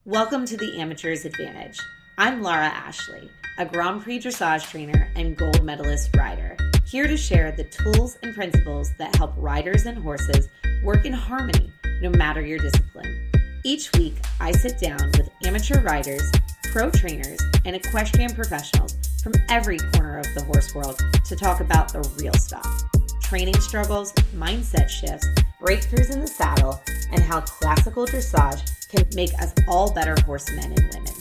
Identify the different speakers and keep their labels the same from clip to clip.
Speaker 1: Welcome to the Amateur's Advantage. I'm Laura Ashley, a Grand Prix dressage trainer and gold medalist rider, here to share the tools and principles that help riders and horses work in harmony no matter your discipline. Each week, I sit down with amateur riders, pro trainers, and equestrian professionals from every corner of the horse world to talk about the real stuff. Training struggles, mindset shifts, breakthroughs in the saddle, and how classical dressage can make us all better horsemen and women.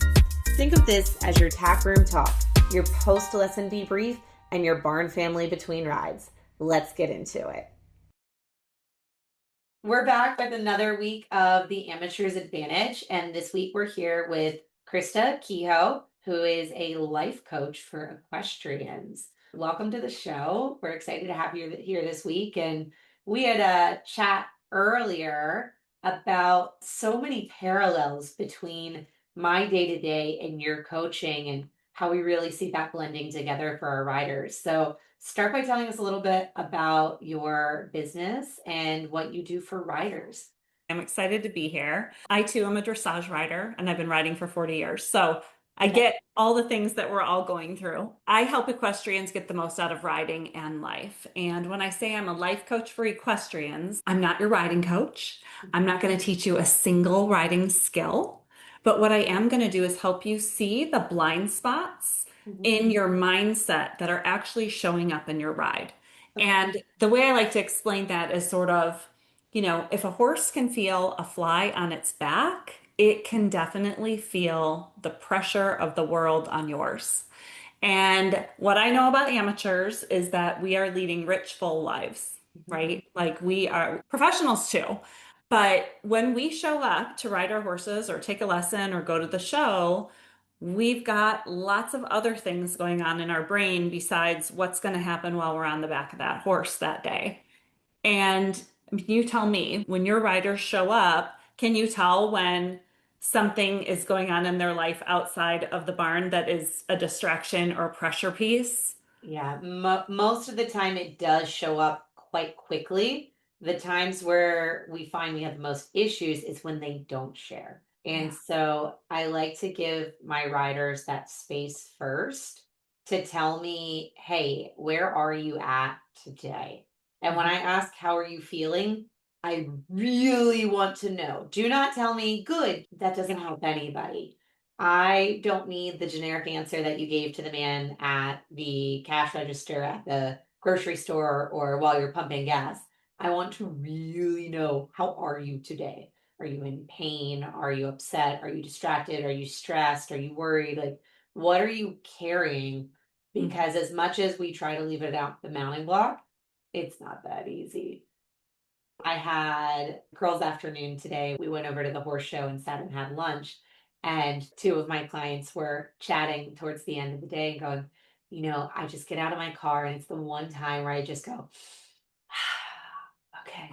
Speaker 1: Think of this as your tack room talk, your post-lesson debrief, and your barn family between rides. Let's get into it. We're back with another week of the Amateur's Advantage, and this week we're here with Krista Kehoe, who is a life coach for equestrians. Welcome to the show. We're excited to have you here this week, and we had a chat earlier about so many parallels between my day-to-day and your coaching and how we really see that blending together for our riders. So start by telling us a little bit about your business and what you do for riders.
Speaker 2: I'm excited to be here. I too am a dressage rider and I've been riding for 40 years. So I get all the things that we're all going through. I help equestrians get the most out of riding and life. And when I say I'm a life coach for equestrians, I'm not your riding coach. I'm not going to teach you a single riding skill. But what I am going to do is help you see the blind spots in your mindset that are actually showing up in your ride. And the way I like to explain that is sort of, if a horse can feel a fly on its back, it can definitely feel the pressure of the world on yours. And what I know about amateurs is that we are leading rich, full lives, right? Like we are professionals too. But when we show up to ride our horses or take a lesson or go to the show, we've got lots of other things going on in our brain besides what's going to happen while we're on the back of that horse that day. And you tell me, when your riders show up, can you tell when something is going on in their life outside of the barn that is a distraction or a pressure piece?
Speaker 1: Yeah, most of the time it does show up quite quickly. The times where we find we have the most issues is when they don't share. And so I like to give my riders that space first to tell me, hey, where are you at today? And when I ask, how are you feeling? I really want to know. Do not tell me good. That doesn't help anybody. I don't need the generic answer that you gave to the man at the cash register at the grocery store or while you're pumping gas. I want to really know, how are you today? Are you in pain? Are you upset? Are you distracted? Are you stressed? Are you worried? Like, what are you carrying? Because as much as we try to leave it out the mounting block, it's not that easy. I had girls' afternoon today. We went over to the horse show and sat and had lunch. And two of my clients were chatting towards the end of the day and going, I just get out of my car and it's the one time where I just go, okay.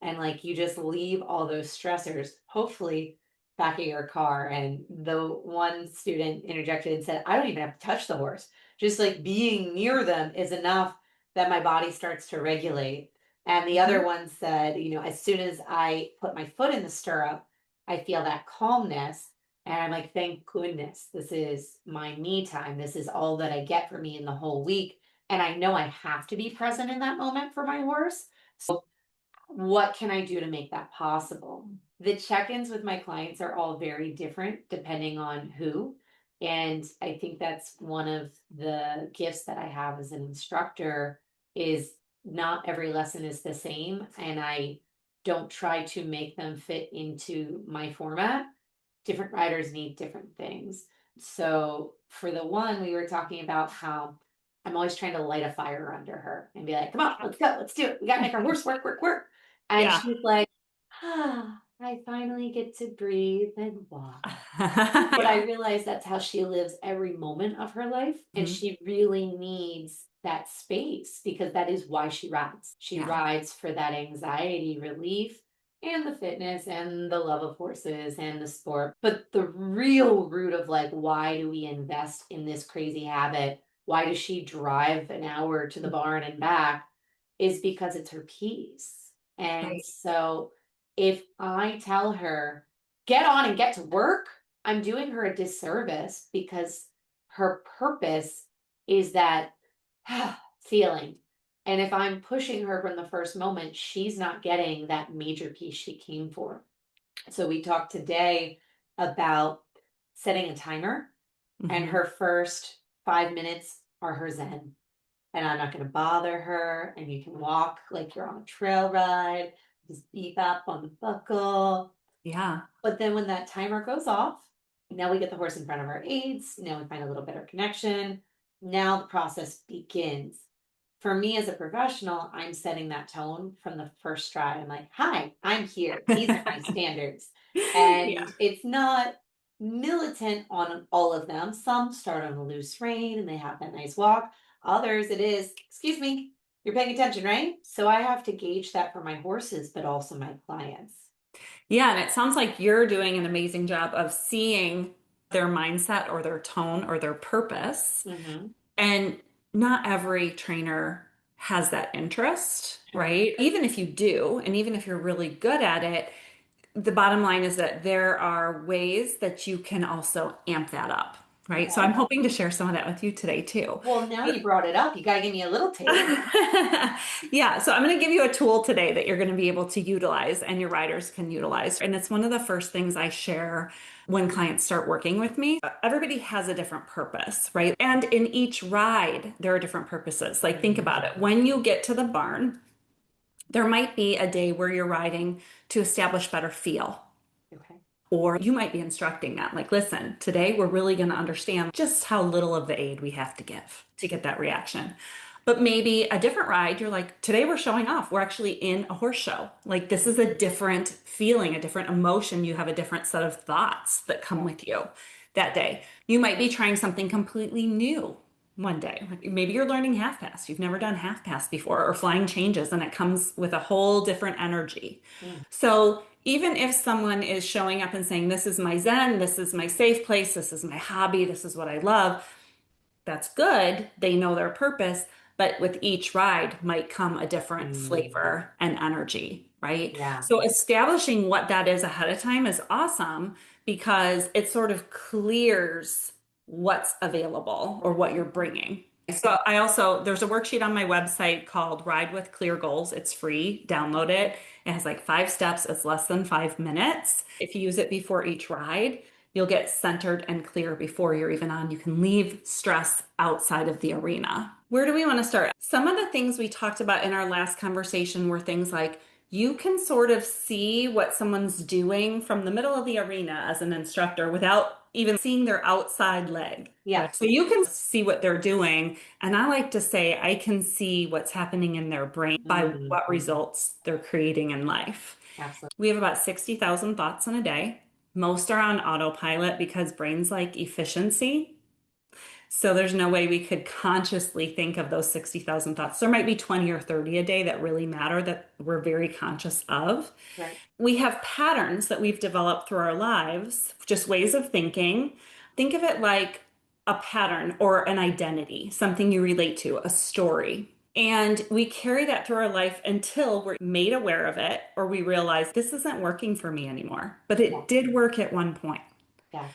Speaker 1: And like you just leave all those stressors, hopefully back in your car. And the one student interjected and said, I don't even have to touch the horse. Just like being near them is enough that my body starts to regulate. And the other one said, as soon as I put my foot in the stirrup, I feel that calmness. And I'm like, thank goodness, this is my me time. This is all that I get for me in the whole week. And I know I have to be present in that moment for my horse. So what can I do to make that possible? The check-ins with my clients are all very different depending on who. And I think that's one of the gifts that I have as an instructor is not every lesson is the same. And I don't try to make them fit into my format. Different riders need different things. So for the one, we were talking about how I'm always trying to light a fire under her and be like, come on, let's go, let's do it. We got to make our horse work, work, work. And she's like, I finally get to breathe and walk. But I realize that's how she lives every moment of her life. And she really needs that space because that is why she rides. She rides for that anxiety relief and the fitness and the love of horses and the sport. But the real root of like, why do we invest in this crazy habit? Why does she drive an hour to the barn and back? Is because it's her peace. And so if I tell her, get on and get to work, I'm doing her a disservice because her purpose is that feeling. And if I'm pushing her from the first moment, she's not getting that major piece she came for. So we talked today about setting a timer, and
Speaker 2: Mhm.
Speaker 1: her first 5 minutes are her zen. And I'm not going to bother her. And you can walk like you're on a trail ride, just beep up on the buckle.
Speaker 2: Yeah.
Speaker 1: But then when that timer goes off, now we get the horse in front of our aids. Now we find a little better connection. Now the process begins. For me as a professional, I'm setting that tone from the first stride. I'm like, hi, I'm here. These are my standards.
Speaker 2: Yeah.
Speaker 1: And it's not militant on all of them. Some start on a loose rein and they have that nice walk. Others, it is, excuse me, you're paying attention, right? So I have to gauge that for my horses, but also my clients.
Speaker 2: Yeah, and it sounds like you're doing an amazing job of seeing their mindset or their tone or their purpose.
Speaker 1: Hmm.
Speaker 2: And not every trainer has that interest,
Speaker 1: Sure.
Speaker 2: right? Even if you do, and even if you're really good at it, the bottom line is that there are ways that you can also amp that up, right? So
Speaker 1: Okay.
Speaker 2: I'm hoping to share some of that with you today too.
Speaker 1: Well, now you brought it up. You got to give me a little taste.
Speaker 2: Yeah, so I'm going to give you a tool today that you're going to be able to utilize and your riders can utilize. And it's one of the first things I share when clients start working with me. Everybody has a different purpose, right? And in each ride, there are different purposes. Like, think
Speaker 1: Mhm.
Speaker 2: about it. When you get to the barn, there might be a day where you're riding to establish better feel.
Speaker 1: Okay.
Speaker 2: Or you might be instructing them, like, listen, today we're really going to understand just how little of the aid we have to give to get that reaction. But maybe a different ride, you're like, today we're showing off. We're actually in a horse show. Like, this is a different feeling, a different emotion. You have a different set of thoughts that come
Speaker 1: Yeah.
Speaker 2: with you that day. You might be trying something completely new one day. Like maybe you're learning half pass. You've never done half pass before, or flying changes, and it comes with a whole different energy.
Speaker 1: Mm.
Speaker 2: So even if someone is showing up and saying, this is my zen, this is my safe place, this is my hobby, this is what I love, that's good. They know their purpose, but with each ride might come a different
Speaker 1: Mm.
Speaker 2: flavor and energy, right?
Speaker 1: Yeah.
Speaker 2: So establishing what that is ahead of time is awesome because it sort of clears what's available or what you're bringing. So I also, there's a worksheet on my website called Ride with Clear Goals. It's free. Download it. It has like 5 steps. It's less than 5 minutes. If you use it before each ride, you'll get centered and clear before you're even on. You can leave stress outside of the arena. Where do we want to start? Some of the things we talked about in our last conversation were things like you can sort of see what someone's doing from the middle of the arena as an instructor without even seeing their outside leg.
Speaker 1: Yeah.
Speaker 2: Right? So you can see what they're doing. And I like to say I can see what's happening in their brain by
Speaker 1: Mm.
Speaker 2: what results they're creating in life.
Speaker 1: Absolutely.
Speaker 2: We have about 60,000 thoughts in a day. Most are on autopilot because brains like efficiency. So there's no way we could consciously think of those 60,000 thoughts. There might be 20 or 30 a day that really matter that we're very conscious of.
Speaker 1: Right.
Speaker 2: We have patterns that we've developed through our lives, just ways of thinking. Think of it like a pattern or an identity, something you relate to, a story. And we carry that through our life until we're made aware of it or we realize this isn't working for me anymore. But
Speaker 1: Yeah.
Speaker 2: it did work at one point.
Speaker 1: Yeah.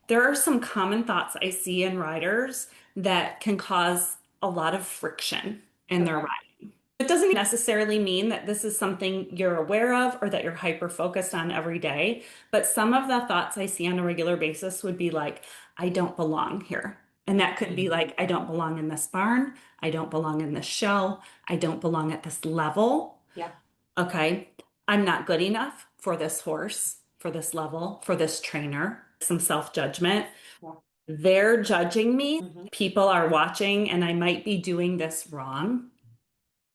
Speaker 2: There are some common thoughts I see in riders that can cause a lot of friction in their
Speaker 1: Okay.
Speaker 2: ride. It doesn't necessarily mean that this is something you're aware of or that you're hyper focused on every day, but some of the thoughts I see on a regular basis would be like, I don't belong here. And that could be
Speaker 1: Mm.
Speaker 2: like, I don't belong in this barn. I don't belong in this show. I don't belong at this level.
Speaker 1: Yeah.
Speaker 2: Okay. I'm not good enough for this horse, for this level, for this trainer. Some self judgment.
Speaker 1: Yeah.
Speaker 2: They're judging me.
Speaker 1: Hmm.
Speaker 2: People are watching, and I might be doing this wrong,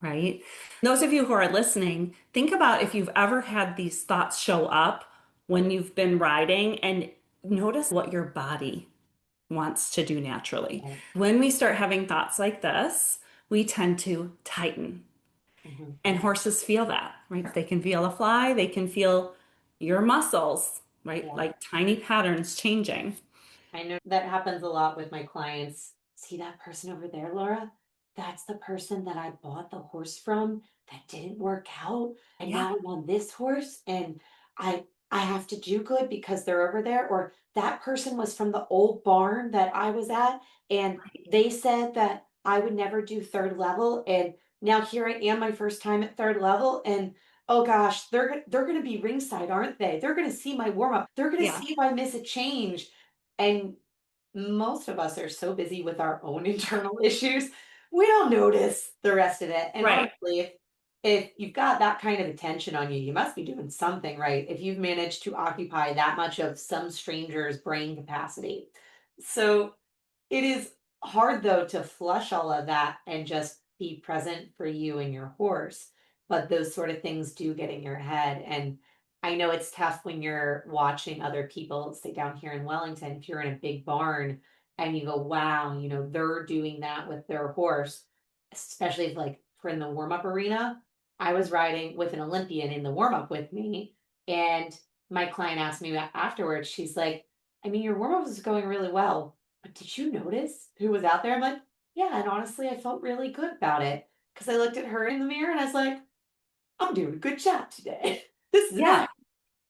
Speaker 2: right? Those of you who are listening, think about if you've ever had these thoughts show up when you've been riding and notice what your body wants to do naturally.
Speaker 1: Right.
Speaker 2: When we start having thoughts like this, we tend to tighten.
Speaker 1: Hmm.
Speaker 2: And horses feel that, right? They can feel a fly, they can feel your muscles, right?
Speaker 1: Yeah.
Speaker 2: Like tiny patterns changing.
Speaker 1: I know that happens a lot with my clients. See that person over there, Laura? That's the person that I bought the horse from that didn't work out. And
Speaker 2: Yeah.
Speaker 1: now I'm on this horse. And I I have to do good because they're over there, or that person was from the old barn that I was at, and they said that I would never do third level, and now here I am my first time at third level, and oh gosh, they're gonna be ringside, aren't they? They're gonna see my warm up. They're gonna
Speaker 2: Yeah.
Speaker 1: see if I miss a change. And most of us are so busy with our own internal issues, we don't notice the rest of it. And
Speaker 2: Right.
Speaker 1: honestly, if you've got that kind of attention on you, you must be doing something right. If you've managed to occupy that much of some stranger's brain capacity. So it is hard though to flush all of that and just be present for you and your horse. But those sort of things do get in your head. And I know it's tough when you're watching other people, say down here in Wellington, if you're in a big barn and you go, wow, they're doing that with their horse, especially if like for in the warm up arena. I was riding with an Olympian in the warm up with me. And my client asked me afterwards, she's like, I mean, your warm up was going really well, but did you notice who was out there? I'm like, yeah, and honestly, I felt really good about it because I looked at her in the mirror and I was like, I'm doing a good job today. This is
Speaker 2: Yeah.
Speaker 1: nice.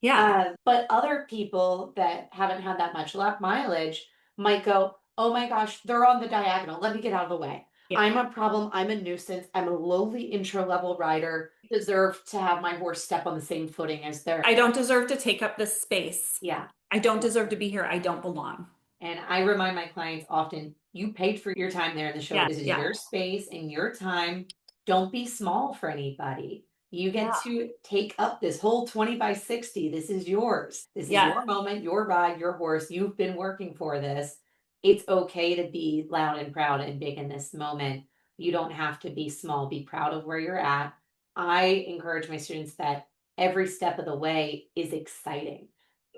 Speaker 2: Yeah.
Speaker 1: But other people that haven't had that much lap mileage might go, oh my gosh, they're on the diagonal. Let me get out of the way.
Speaker 2: Yeah.
Speaker 1: I'm a problem. I'm a nuisance. I'm a lowly intro level rider. Deserve to have my horse step on the same footing as their.
Speaker 2: I don't deserve to take up this space.
Speaker 1: Yeah.
Speaker 2: I don't deserve to be here. I don't belong.
Speaker 1: And I remind my clients often, you paid for your time there in the show.
Speaker 2: Yeah.
Speaker 1: This is
Speaker 2: Yeah.
Speaker 1: your space and your time. Don't be small for anybody. You get
Speaker 2: Yeah.
Speaker 1: to take up this whole 20 by 60. This is yours. This is
Speaker 2: Yeah.
Speaker 1: your moment, your ride, your horse. You've been working for this. It's okay to be loud and proud and big in this moment. You don't have to be small. Be proud of where you're at. I encourage my students that every step of the way is exciting.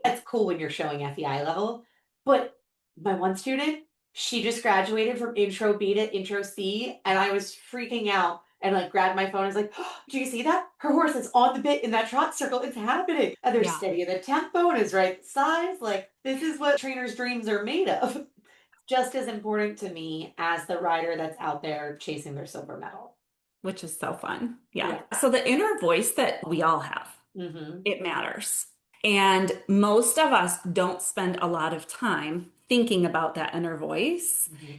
Speaker 1: That's cool when you're showing FEI level, but my one student, she just graduated from intro B to intro C, and I was freaking out and like grabbed my phone. I was like, oh, do you see that? Her horse is on the bit in that trot circle. It's happening. And they're
Speaker 2: Yeah.
Speaker 1: steady in the tempo and is right size. Like, this is what trainers' dreams are made of. Just as important to me as the rider that's out there chasing their silver medal.
Speaker 2: Which is so fun. Yeah.
Speaker 1: Yeah.
Speaker 2: So the inner voice that we all have,
Speaker 1: Mm-hmm.
Speaker 2: it matters. And most of us don't spend a lot of time thinking about that inner voice.
Speaker 1: Mm-hmm.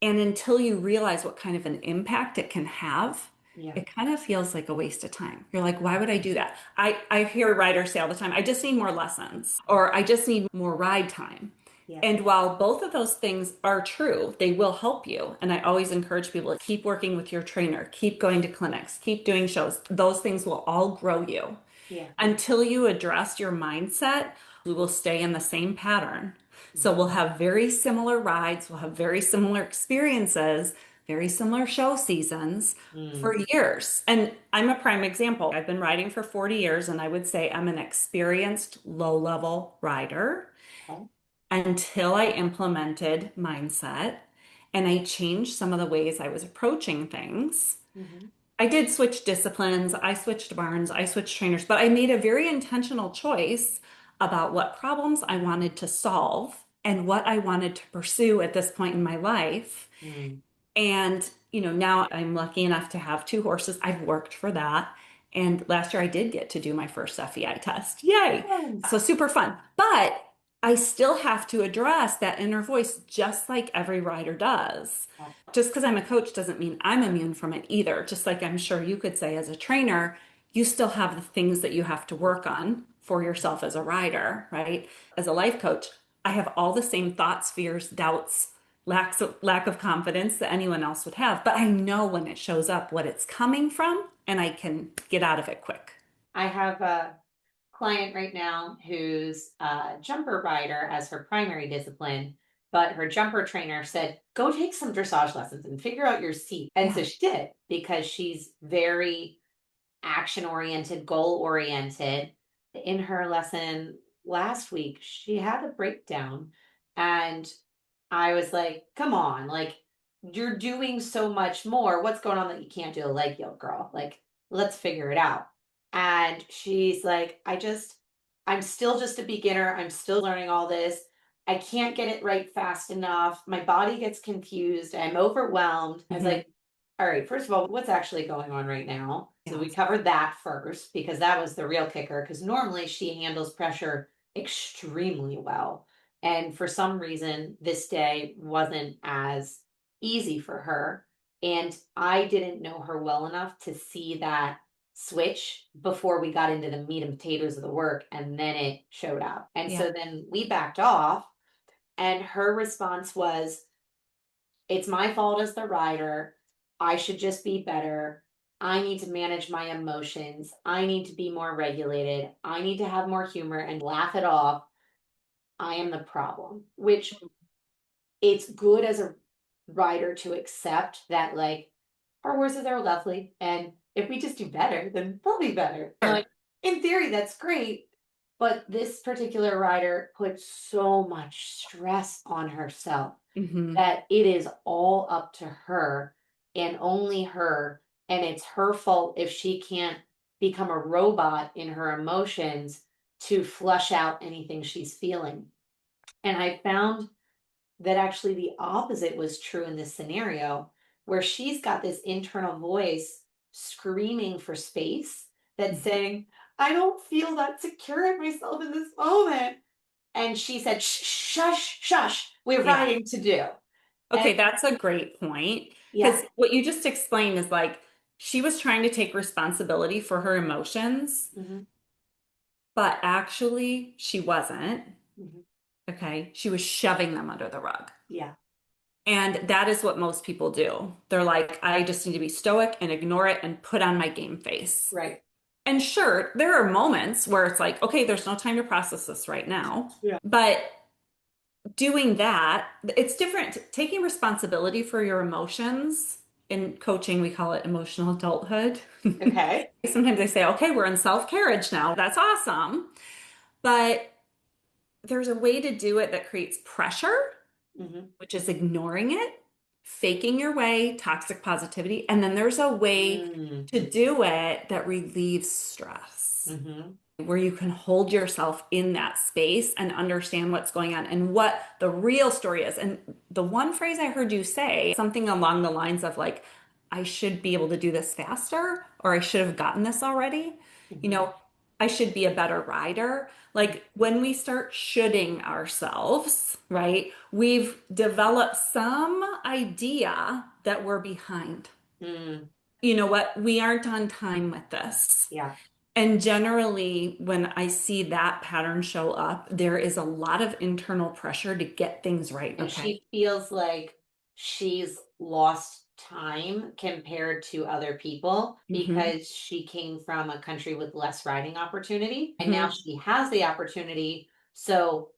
Speaker 2: And until you realize what kind of an impact it can have,
Speaker 1: Yeah.
Speaker 2: it kind of feels like a waste of time. You're like, why would I do that? I hear riders say all the time, I just need more lessons or I just need more ride time.
Speaker 1: Yeah.
Speaker 2: And while both of those things are true, they will help you. And I always encourage people to keep working with your trainer, keep going to clinics, keep doing shows. Those things will all grow you.
Speaker 1: Yeah.
Speaker 2: Until you address your mindset, we will stay in the same pattern. So we'll
Speaker 1: Mm-hmm.
Speaker 2: have very similar rides, we'll have very similar experiences, very similar show seasons for
Speaker 1: Mm.
Speaker 2: years. And I'm a prime example. I've been riding for 40 years, and I would say I'm an experienced low level rider
Speaker 1: Okay.
Speaker 2: until I implemented mindset and I changed some of the ways I was approaching things.
Speaker 1: Mm-hmm.
Speaker 2: I did switch disciplines, I switched barns, I switched trainers, but I made a very intentional choice about what problems I wanted to solve and what I wanted to pursue at this point in my life.
Speaker 1: Mm.
Speaker 2: And, now I'm lucky enough to have two horses. I've worked for that. And last year I did get to do my first FEI test. Yay. So
Speaker 1: Yes.
Speaker 2: super fun. But I still have to address that inner voice just like every rider does. Just because I'm a coach doesn't mean I'm immune from it either. Just like I'm sure you could say as a trainer, you still have the things that you have to work on for yourself as a rider, right? As a life coach, I have all the same thoughts, fears, doubts, lack of confidence that anyone else would have. But I know when it shows up what it's coming from and I can get out of it quick.
Speaker 1: I have a client right now who's a jumper rider as her primary discipline, but her jumper trainer said, go take some dressage lessons and figure out your seat. And so
Speaker 2: Yeah.
Speaker 1: she did because she's very action oriented, goal oriented. In her lesson last week, she had a breakdown. And I was like, come on, like, you're doing so much more. What's going on that you can't do a leg yield, girl? Like, let's figure it out. And she's like, I'm still just a beginner. I'm still learning all this. I can't get it right fast enough. My body gets confused. I'm overwhelmed. I was
Speaker 2: Mhm.
Speaker 1: like, All right, first of all, what's actually going on right now? So
Speaker 2: Yeah.
Speaker 1: we covered that first because that was the real kicker. Because normally she handles pressure extremely well. And for some reason, this day wasn't as easy for her. And I didn't know her well enough to see that switch before we got into the meat and potatoes of the work. And then it showed up. And
Speaker 2: Yeah.
Speaker 1: so then we backed off. And her response was, it's my fault as the rider. I should just be better. I need to manage my emotions. I need to be more regulated. I need to have more humor and laugh it off. I am the problem, which it's good as a rider to accept that, like, our horses are lovely. And if we just do better, then they'll be better. And,
Speaker 2: Sure.
Speaker 1: like, in theory, that's great. But this particular rider put so much stress on herself
Speaker 2: Hmm.
Speaker 1: that it is all up to her and only her. And it's her fault if she can't become a robot in her emotions to flush out anything she's feeling. And I found that actually the opposite was true in this scenario, where she's got this internal voice screaming for space that's saying, I don't feel that secure in myself in this moment. And she said, shush, shush, we're
Speaker 2: Yeah.
Speaker 1: riding to do. And
Speaker 2: Okay, that's a great point.
Speaker 1: yeah.
Speaker 2: Because what you just explained is like she was trying to take responsibility for her emotions,
Speaker 1: Mhm,
Speaker 2: but actually she wasn't.
Speaker 1: mhm.
Speaker 2: Okay. She was shoving them under the rug.
Speaker 1: Yeah,
Speaker 2: And that is what most people do. They're like, I just need to be stoic and ignore it and put on my game face.
Speaker 1: right.
Speaker 2: And sure, there are moments where it's like, okay, there's no time to process this right now.
Speaker 1: Yeah.
Speaker 2: But doing that, it's different. Taking responsibility for your emotions in coaching, we call it emotional adulthood.
Speaker 1: Okay.
Speaker 2: Sometimes they say, okay, we're in self-carriage now. That's awesome. But there's a way to do it that creates pressure,
Speaker 1: Hmm.
Speaker 2: which is ignoring it, faking your way, toxic positivity. And then there's a way
Speaker 1: Mm,
Speaker 2: to do it that relieves stress,
Speaker 1: hmm.
Speaker 2: where you can hold yourself in that space and understand what's going on and what the real story is. And the one phrase I heard you say, something along the lines of like, I should be able to do this faster, or I should have gotten this already. You
Speaker 1: Hmm.
Speaker 2: know, I should be a better rider. Like when we start shoulding ourselves, right? We've developed some idea that we're behind.
Speaker 1: Mm,
Speaker 2: You know what? We aren't on time with this.
Speaker 1: yeah.
Speaker 2: And generally, when I see that pattern show up, there is a lot of internal pressure to get things right.
Speaker 1: And
Speaker 2: Okay.
Speaker 1: she feels like she's lost time compared to other people
Speaker 2: Hmm.
Speaker 1: because she came from a country with less riding opportunity. And now
Speaker 2: Hmm.
Speaker 1: she has the opportunity. So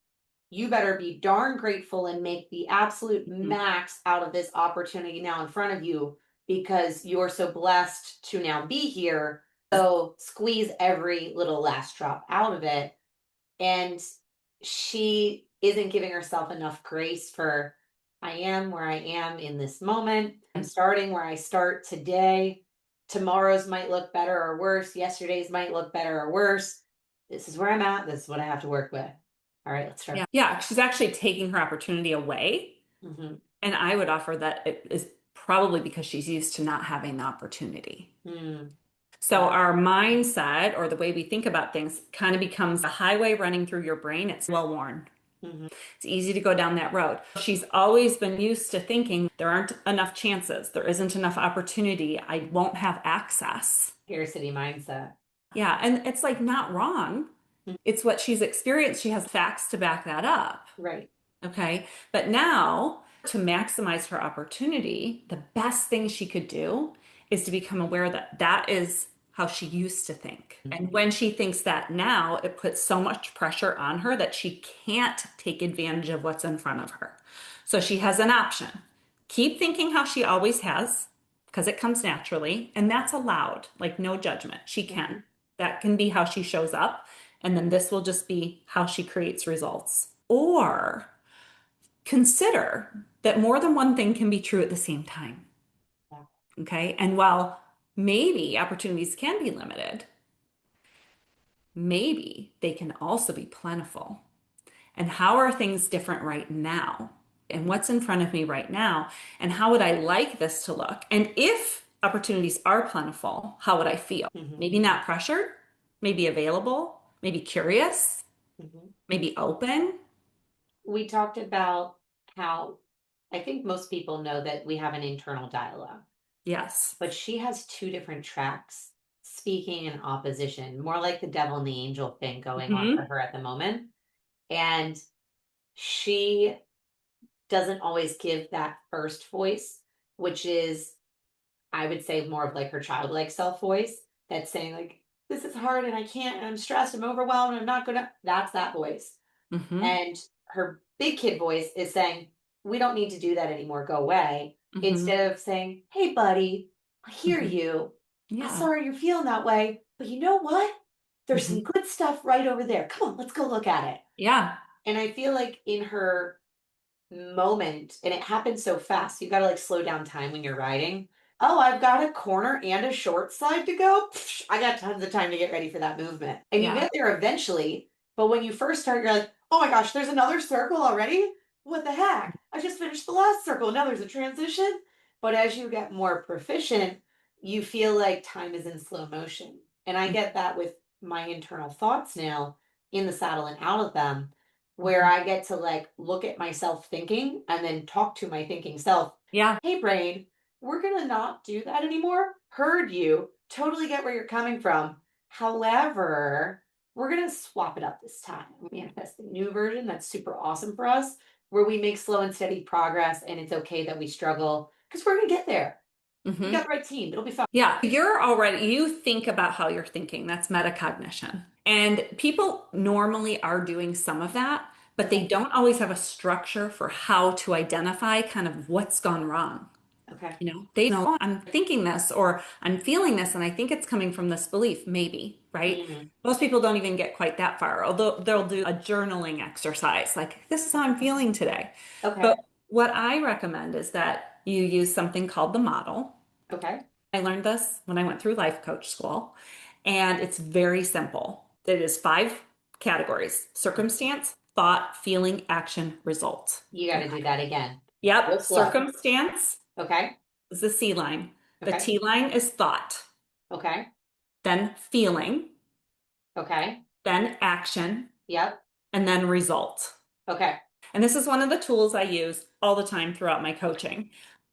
Speaker 1: you better be darn grateful and make the absolute
Speaker 2: Hmm.
Speaker 1: max out of this opportunity now in front of you because you're so blessed to now be here. So squeeze every little last drop out of it. And she isn't giving herself enough grace for, I am where I am in this moment. I'm starting where I start today. Tomorrow's might look better or worse. Yesterday's might look better or worse. This is where I'm at. This is what I have to work with. All right, let's start.
Speaker 2: Yeah. Yeah. She's actually taking her opportunity away.
Speaker 1: Mm-hmm.
Speaker 2: And I would offer that it is probably because she's used to not having the opportunity.
Speaker 1: Mm,
Speaker 2: So our mindset or the way we think about things kind of becomes a highway running through your brain. It's well worn.
Speaker 1: mm-hmm.
Speaker 2: It's easy to go down that road. She's always been used to thinking there aren't enough chances, there isn't enough opportunity, I won't have access.
Speaker 1: Scarcity mindset.
Speaker 2: Yeah, and it's like not wrong.
Speaker 1: Mm,
Speaker 2: It's what she's experienced. She has facts to back that up.
Speaker 1: right.
Speaker 2: Okay. But now, to maximize her opportunity, the best thing she could do is to become aware that that is how she used to think. And when she thinks that now, it puts so much pressure on her that she can't take advantage of what's in front of her. So she has an option. Keep thinking how she always has, because it comes naturally, and that's allowed, like no judgment. She
Speaker 1: Mm-hmm.
Speaker 2: can. That can be how she shows up. And then this will just be how she creates results. Or consider that more than one thing can be true at the same time.
Speaker 1: Yeah.
Speaker 2: Okay. And while maybe opportunities can be limited, maybe they can also be plentiful. And how are things different right now? and what's in front of me right now, and how would I like this to look? And if opportunities are plentiful, how would I feel?
Speaker 1: Hmm.
Speaker 2: Maybe not pressured, maybe available, maybe curious,
Speaker 1: Hmm.
Speaker 2: maybe open.
Speaker 1: We talked about how I think most people know that we have an internal dialogue,
Speaker 2: Yes.
Speaker 1: but she has two different tracks speaking in opposition, more like the devil and the angel thing going on for
Speaker 2: Hmm.
Speaker 1: her at the moment. And she doesn't always give that first voice, which is, I would say, more of like her childlike self voice that's saying, like, this is hard and I can't, and I'm stressed, I'm overwhelmed, I'm not gonna. That's that voice.
Speaker 2: Hmm.
Speaker 1: And her big kid voice is saying, we don't need to do that anymore, go away.
Speaker 2: Hmm.
Speaker 1: Instead of saying, hey, buddy, I hear
Speaker 2: Hmm.
Speaker 1: you. I'm
Speaker 2: Yeah.
Speaker 1: sorry you're feeling that way, but you know what? There's some
Speaker 2: Hmm.
Speaker 1: good stuff right over there. Come on, let's go look at it.
Speaker 2: Yeah.
Speaker 1: And I feel like in her moment, and it happens so fast, you got to like slow down time when you're riding. Oh, I've got a corner and a short side to go. Psh, I got tons of time to get ready for that movement. And you
Speaker 2: Yeah.
Speaker 1: get there eventually, but when you first start, you're like, oh my gosh, there's another circle already? What the heck? I just finished the last circle. Now there's a transition. But as you get more proficient, you feel like time is in slow motion. And I get that with my internal thoughts now in the saddle and out of them, where
Speaker 2: Mhm.
Speaker 1: I get to like look at myself thinking and then talk to my thinking self.
Speaker 2: Yeah.
Speaker 1: Hey, brain, we're going to not do that anymore. Heard you. Totally get where you're coming from. However, we're going to swap it up this time. Manifest a new version that's super awesome for us, where we make slow and steady progress. And it's okay that we struggle because we're going to get there. We
Speaker 2: Hmm.
Speaker 1: got the right team. It'll be fun.
Speaker 2: Yeah, you think about how you're thinking. That's metacognition. And people normally are doing some of that, but they
Speaker 1: Okay.
Speaker 2: don't always have a structure for how to identify kind of what's gone wrong.
Speaker 1: Okay.
Speaker 2: They know, "Oh, I'm thinking this or I'm feeling this, and I think it's coming from this belief, maybe, right?
Speaker 1: Mm.
Speaker 2: Most people don't even get quite that far, although they'll do a journaling exercise, like, this is how I'm feeling today.
Speaker 1: Okay.
Speaker 2: But what I recommend is that you use something called the model.
Speaker 1: Okay.
Speaker 2: I learned this when I went through life coach school, and it's very simple. It is five categories: circumstance, thought, feeling, action, result.
Speaker 1: You got to do that again. Real
Speaker 2: Yep,
Speaker 1: slow.
Speaker 2: circumstance
Speaker 1: Okay.
Speaker 2: is the C line. The
Speaker 1: Okay.
Speaker 2: T line is thought,
Speaker 1: Okay.
Speaker 2: then feeling,
Speaker 1: Okay.
Speaker 2: then action,
Speaker 1: Yep.
Speaker 2: and then result.
Speaker 1: Okay.
Speaker 2: And this is one of the tools I use all the time throughout my coaching.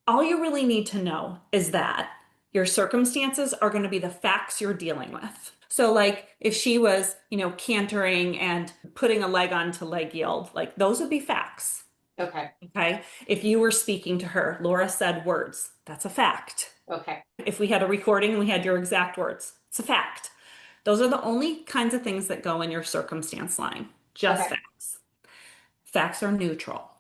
Speaker 2: All you really need to know is that your circumstances are going to be the facts you're dealing with. So, like if she was, cantering and putting a leg onto leg yield, like those would be facts.
Speaker 1: Okay.
Speaker 2: Okay. If you were speaking to her, Laura said words, that's a fact.
Speaker 1: Okay.
Speaker 2: If we had a recording and we had your exact words, it's a fact. Those are the only kinds of things that go in your circumstance line, just
Speaker 1: Okay.
Speaker 2: facts. Facts are neutral.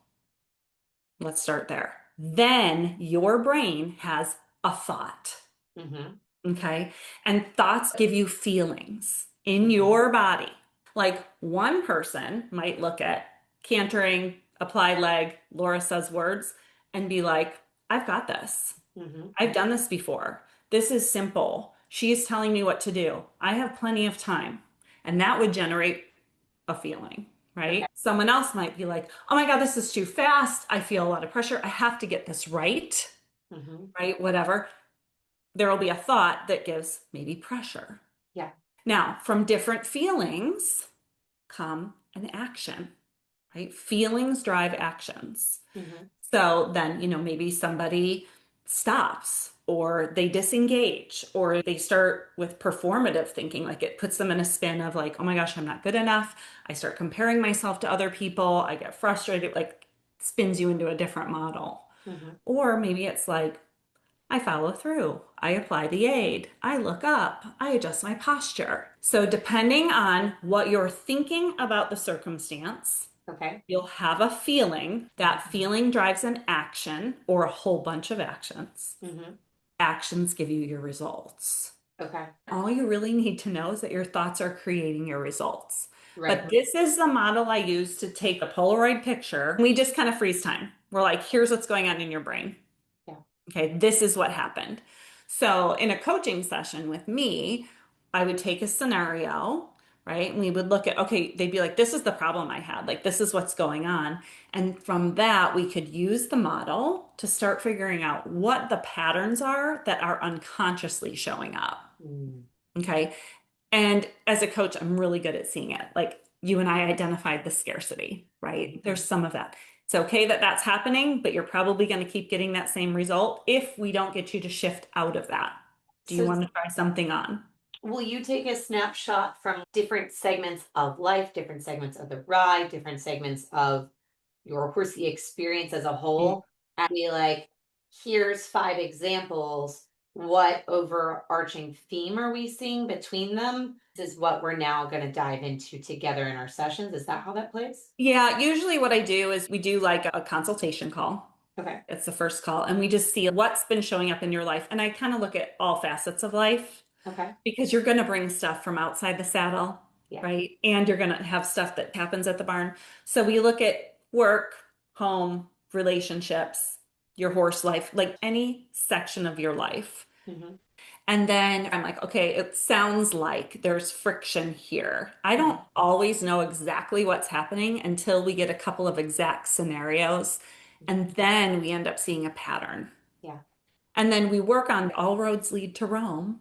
Speaker 2: Let's start there. Then your brain has a thought.
Speaker 1: Mm-hmm.
Speaker 2: Okay. And thoughts give you feelings in
Speaker 1: Mm-hmm.
Speaker 2: your body. Like one person might look at cantering, apply leg, Laura says words, and be like, I've got this.
Speaker 1: Mm-hmm.
Speaker 2: I've done this before. This is simple. She's telling me what to do. I have plenty of time. And that would generate a feeling,
Speaker 1: Okay.
Speaker 2: right? Someone else might be like, oh my God, this is too fast. I feel a lot of pressure. I have to get this right,
Speaker 1: Mm-hmm.
Speaker 2: right? Whatever. There will be a thought that gives maybe pressure.
Speaker 1: Yeah.
Speaker 2: Now, from different feelings come an action, right? Feelings drive actions.
Speaker 1: Mm-hmm.
Speaker 2: So then, maybe somebody stops or they disengage or they start with performative thinking. Like it puts them in a spin of like, oh my gosh, I'm not good enough. I start comparing myself to other people. I get frustrated, like spins you into a different model.
Speaker 1: Mm-hmm.
Speaker 2: Or maybe it's like, I follow through. I apply the aid. I look up. I adjust my posture. So, depending on what you're thinking about the circumstance,
Speaker 1: Okay.
Speaker 2: you'll have a feeling. That feeling drives an action or a whole bunch of actions.
Speaker 1: Mm-hmm.
Speaker 2: Actions give you your results.
Speaker 1: Okay.
Speaker 2: All you really need to know is that your thoughts are creating your results.
Speaker 1: Right.
Speaker 2: But this is the model I use to take a Polaroid picture. We just kind of freeze time. We're like, here's what's going on in your brain.
Speaker 1: Yeah.
Speaker 2: Okay, this is what happened. So, in a coaching session with me, I would take a scenario, right? And we would look at, okay, they'd be like, this is the problem I had. Like, this is what's going on. And from that, we could use the model to start figuring out what the patterns are that are unconsciously showing up.
Speaker 1: Mm,
Speaker 2: Okay. And as a coach, I'm really good at seeing it. Like you and I identified the scarcity, right?
Speaker 1: mhm.
Speaker 2: There's some of that. It's okay that that's happening, but you're probably going to keep getting that same result if we don't get you to shift out of that. Do you
Speaker 1: So
Speaker 2: want to try something on?
Speaker 1: will you take a snapshot from different segments of life, different segments of the ride, different segments of your horsey experience as a whole, and be like, here's 5 examples. What overarching theme are we seeing between them? This is what we're now going to dive into together in our sessions. Is that how that plays?
Speaker 2: Yeah, usually what I do is we do like a consultation call.
Speaker 1: Okay.
Speaker 2: It's the first call, and we just see what's been showing up in your life. And I kind of look at all facets of life
Speaker 1: Okay.
Speaker 2: because you're going to bring stuff from outside the saddle,
Speaker 1: Yeah.
Speaker 2: right? And you're going to have stuff that happens at the barn. So we look at work, home, relationships, your horse life, like any section of your life.
Speaker 1: Hmm.
Speaker 2: And then I'm like, okay, it sounds like there's friction here. I don't
Speaker 1: Hmm.
Speaker 2: always know exactly what's happening until we get a couple of exact scenarios. And then we end up seeing a pattern.
Speaker 1: Yeah.
Speaker 2: And then we work on all roads lead to Rome.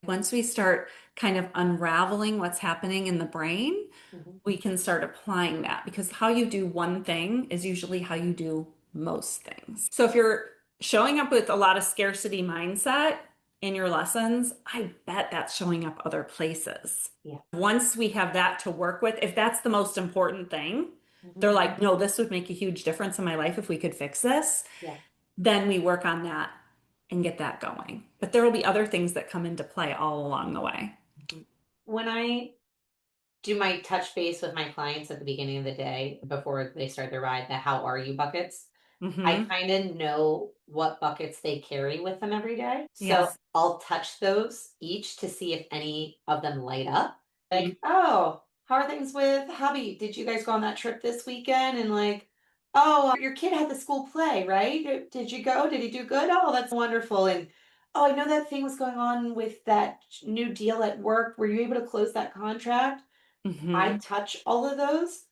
Speaker 2: Once we start kind of unraveling what's happening in the brain,
Speaker 1: Hmm.
Speaker 2: we can start applying that because how you do one thing is usually how you do most things. So if you're showing up with a lot of scarcity mindset in your lessons, I bet that's showing up other places.
Speaker 1: Yeah.
Speaker 2: Once we have that to work with, if that's the most important thing,
Speaker 1: Hmm.
Speaker 2: they're like, no, this would make a huge difference in my life if we could fix this.
Speaker 1: Yeah.
Speaker 2: Then we work on that and get that going. But there will be other things that come into play all along the way.
Speaker 1: Mhm. When I do my touch base with my clients at the beginning of the day before they start their ride, the how are you buckets, I
Speaker 2: Hmm.
Speaker 1: kind of know what buckets they carry with them every day. So
Speaker 2: Yes.
Speaker 1: I'll touch those each to see if any of them light up. Like, oh, how are things with hubby? Did you guys go on that trip this weekend? And like, oh, your kid had the school play, right? Did you go? Did he do good? Oh, that's wonderful. And oh, I know that thing was going on with that new deal at work. Were you able to close that contract? I
Speaker 2: Hmm.
Speaker 1: touch all of those.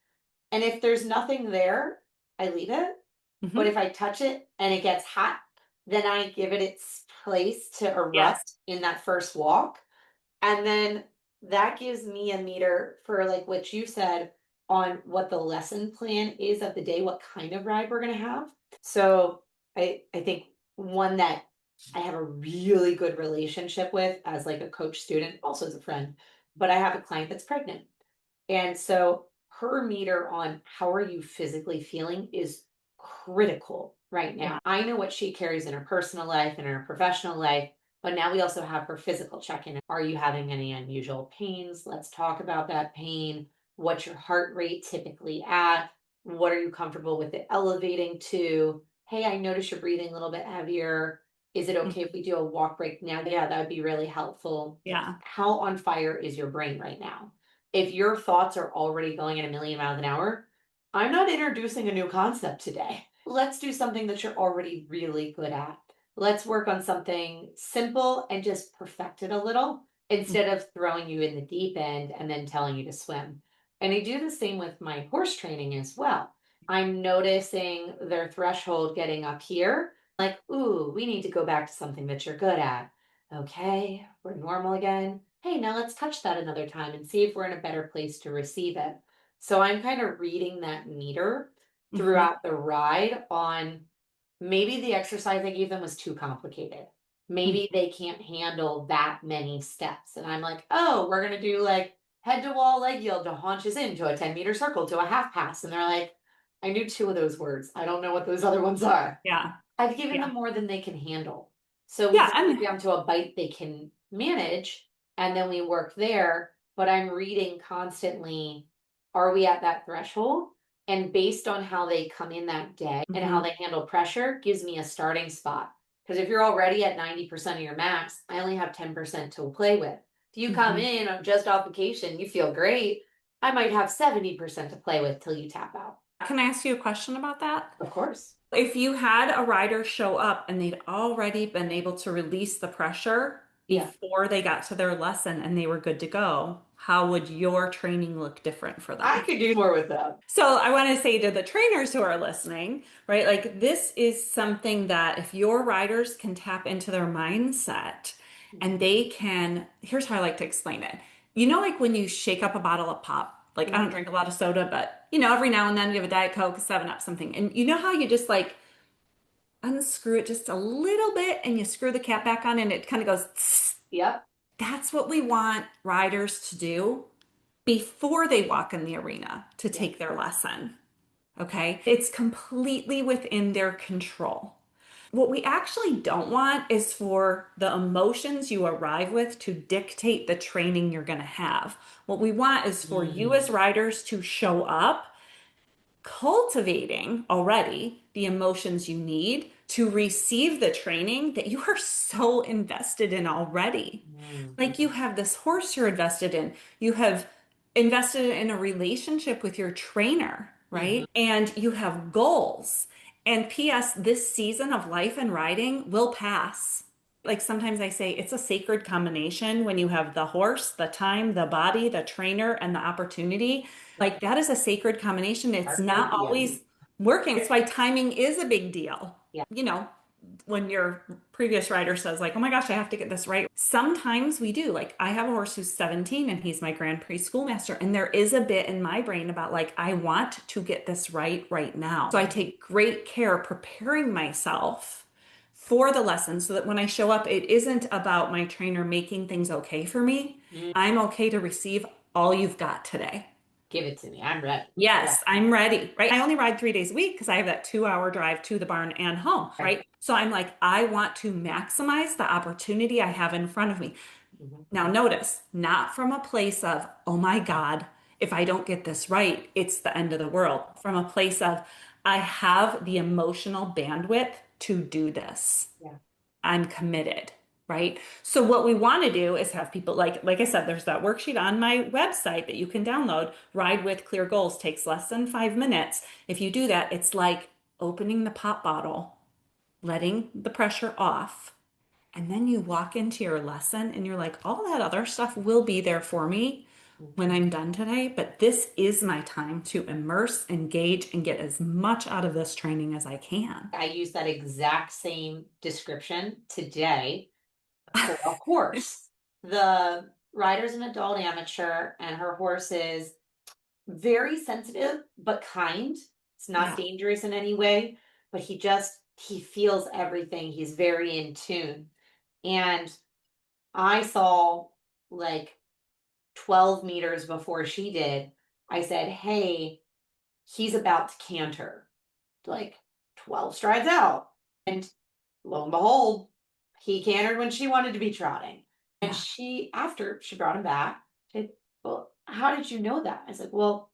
Speaker 1: And if there's nothing there, I leave it. But
Speaker 2: Hmm.
Speaker 1: if I touch it and it gets hot, then I give it its place to
Speaker 2: Yes.
Speaker 1: erupt in that first walk. And then that gives me a meter for like what you said on what the lesson plan is of the day, what kind of ride we're going to have. So I think one that I have a really good relationship with as like a coach student, also as a friend, but I have a client that's pregnant. And so her meter on how are you physically feeling is critical right
Speaker 2: Yeah.
Speaker 1: now. I know what she carries in her personal life and in her professional life, but now we also have her physical check in. Are you having any unusual pains? Let's talk about that pain. What's your heart rate typically at? What are you comfortable with it elevating to? Hey, I notice you're breathing a little bit heavier. Is it okay if we do a walk break now? Yeah, that would be really helpful.
Speaker 2: Yeah.
Speaker 1: How on fire is your brain right now? If your thoughts are already going at a million miles an hour, I'm not introducing a new concept today. Let's do something that you're already really good at. Let's work on something simple and just perfect it a little instead of throwing you in the deep end and then telling you to swim. And I do the same with my horse training as well. I'm noticing their threshold getting up here. Like, ooh, we need to go back to something that you're good at. Okay, we're normal again. Hey, now let's touch that another time and see if we're in a better place to receive it. So I'm kind of reading that meter
Speaker 2: Hmm.
Speaker 1: throughout the ride on maybe the exercise I gave them was too complicated. Maybe they can't handle that many steps. And I'm like, oh, we're going to do like head to wall leg yield to haunches into a 10-meter circle to a half pass. And they're like, I knew 2 of those words. I don't know what those other ones are.
Speaker 2: Yeah.
Speaker 1: I've given
Speaker 2: Yeah.
Speaker 1: them more than they can handle. So we
Speaker 2: Yeah.
Speaker 1: bring
Speaker 2: And
Speaker 1: it down to a bite they can manage, and then we work there. But I'm reading constantly, are we at that threshold? And based on how they come in that day and how
Speaker 2: mhm.
Speaker 1: they handle pressure, gives me a starting spot. Because if you're already at 90% of your max, I only have 10% to play with. If you come
Speaker 2: Mhm.
Speaker 1: in on just off vacation, you feel great, I might have 70% to play with till you tap out.
Speaker 2: Can I ask you a question about that?
Speaker 1: Of course.
Speaker 2: If you had a rider show up and they'd already been able to release the pressure
Speaker 1: Yeah.
Speaker 2: before they got to their lesson and they were good to go, how would your training look different for
Speaker 1: I
Speaker 2: them?
Speaker 1: could do more with them.
Speaker 2: So I want to say to the trainers who are listening, right? Like this is something that if your riders can tap into their mindset and
Speaker 1: Mhm.
Speaker 2: they can, here's how I like to explain it. You know, like when you shake up a bottle of pop, like I don't
Speaker 1: Mhm.
Speaker 2: drink a lot of soda, but you know, every now and then you have a Diet Coke, a 7 Up, something. And you know how you just like unscrew it just a little bit and you screw the cap back on and it kind of goes, tss.
Speaker 1: Yep.
Speaker 2: That's what we want riders to do before they walk in the arena to
Speaker 1: Yeah.
Speaker 2: take their lesson. Okay. It's completely within their control. What we actually don't want is for the emotions you arrive with to dictate the training you're going to have. What we want is for you
Speaker 1: Mm.
Speaker 2: as riders to show up cultivating already the emotions you need to receive the training that you are so invested in already.
Speaker 1: Mm.
Speaker 2: Like you have this horse you're invested in, you have invested in a relationship with your trainer,
Speaker 1: Mhm.
Speaker 2: right? And you have goals. And P.S., this season of life and riding will pass. Like sometimes I say it's a sacred combination when you have the horse, the time, the body, the trainer, and the opportunity. Like that is a sacred combination. It's not
Speaker 1: Perfection.
Speaker 2: always working. That's why timing is a big deal.
Speaker 1: Yeah.
Speaker 2: You know, when your previous rider says like, "Oh my gosh, I have to get this right." Sometimes we do. Like I have a horse who's 17 and he's my Grand Prix schoolmaster and there is a bit in my brain about like I want to get this right now. So I take great care preparing myself for the lesson so that when I show up, it isn't about my trainer making things okay for me.
Speaker 1: Mm.
Speaker 2: I'm okay to receive all you've got today.
Speaker 1: Give it to me. I'm ready. Yeah.
Speaker 2: Yes, I'm ready, right? I only ride 3 days a week because I have that 2 hour drive to the barn and home,
Speaker 1: Okay.
Speaker 2: right? So I'm like, I want to maximize the opportunity I have in front of me.
Speaker 1: Mhm.
Speaker 2: Now, notice, not from a place of, oh my God, if I don't get this right, it's the end of the world. From a place of, I have the emotional bandwidth to do this.
Speaker 1: Yeah.
Speaker 2: I'm committed, right? So what we want to do is have people like I said, there's that worksheet on my website that you can download. Ride with Clear Goals takes less than 5 minutes. If you do that, it's like opening the pop bottle, letting the pressure off, and then you walk into your lesson and you're like, all that other stuff will be there for me when
Speaker 1: Mhm.
Speaker 2: I'm done today, but this is my time to immerse, engage, and get as much out of this training as I can.
Speaker 1: I use that exact same description today for a horse. The rider's an adult amateur, and her horse is very sensitive but kind. It's not
Speaker 2: Yeah.
Speaker 1: dangerous in any way, but he feels everything. He's very in tune. And I saw like 12 meters before she did. I said, "Hey, he's about to canter." Like 12 strides out. And lo and behold, he cantered when she wanted to be trotting. And
Speaker 2: Yeah.
Speaker 1: she, after she brought him back, said, "Well, how did you know that?" I said, "Well,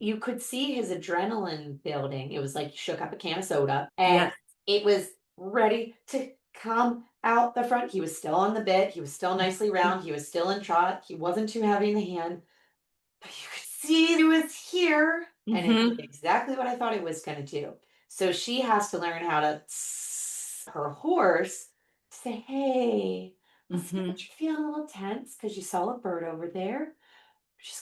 Speaker 1: you could see his adrenaline building. It was like he shook up a can of soda and
Speaker 2: Yes.
Speaker 1: it was ready to come out the front. He was still on the bit. He was still nicely round. He was still in trot. He wasn't too heavy in the hand, but you could see it was here. And it did
Speaker 2: Mm-hmm.
Speaker 1: exactly what I thought it was going to do. So she has to learn how to her horse to say, "Hey, let's see
Speaker 2: Mm-hmm.
Speaker 1: what you're feeling a little tense because you saw a bird over there.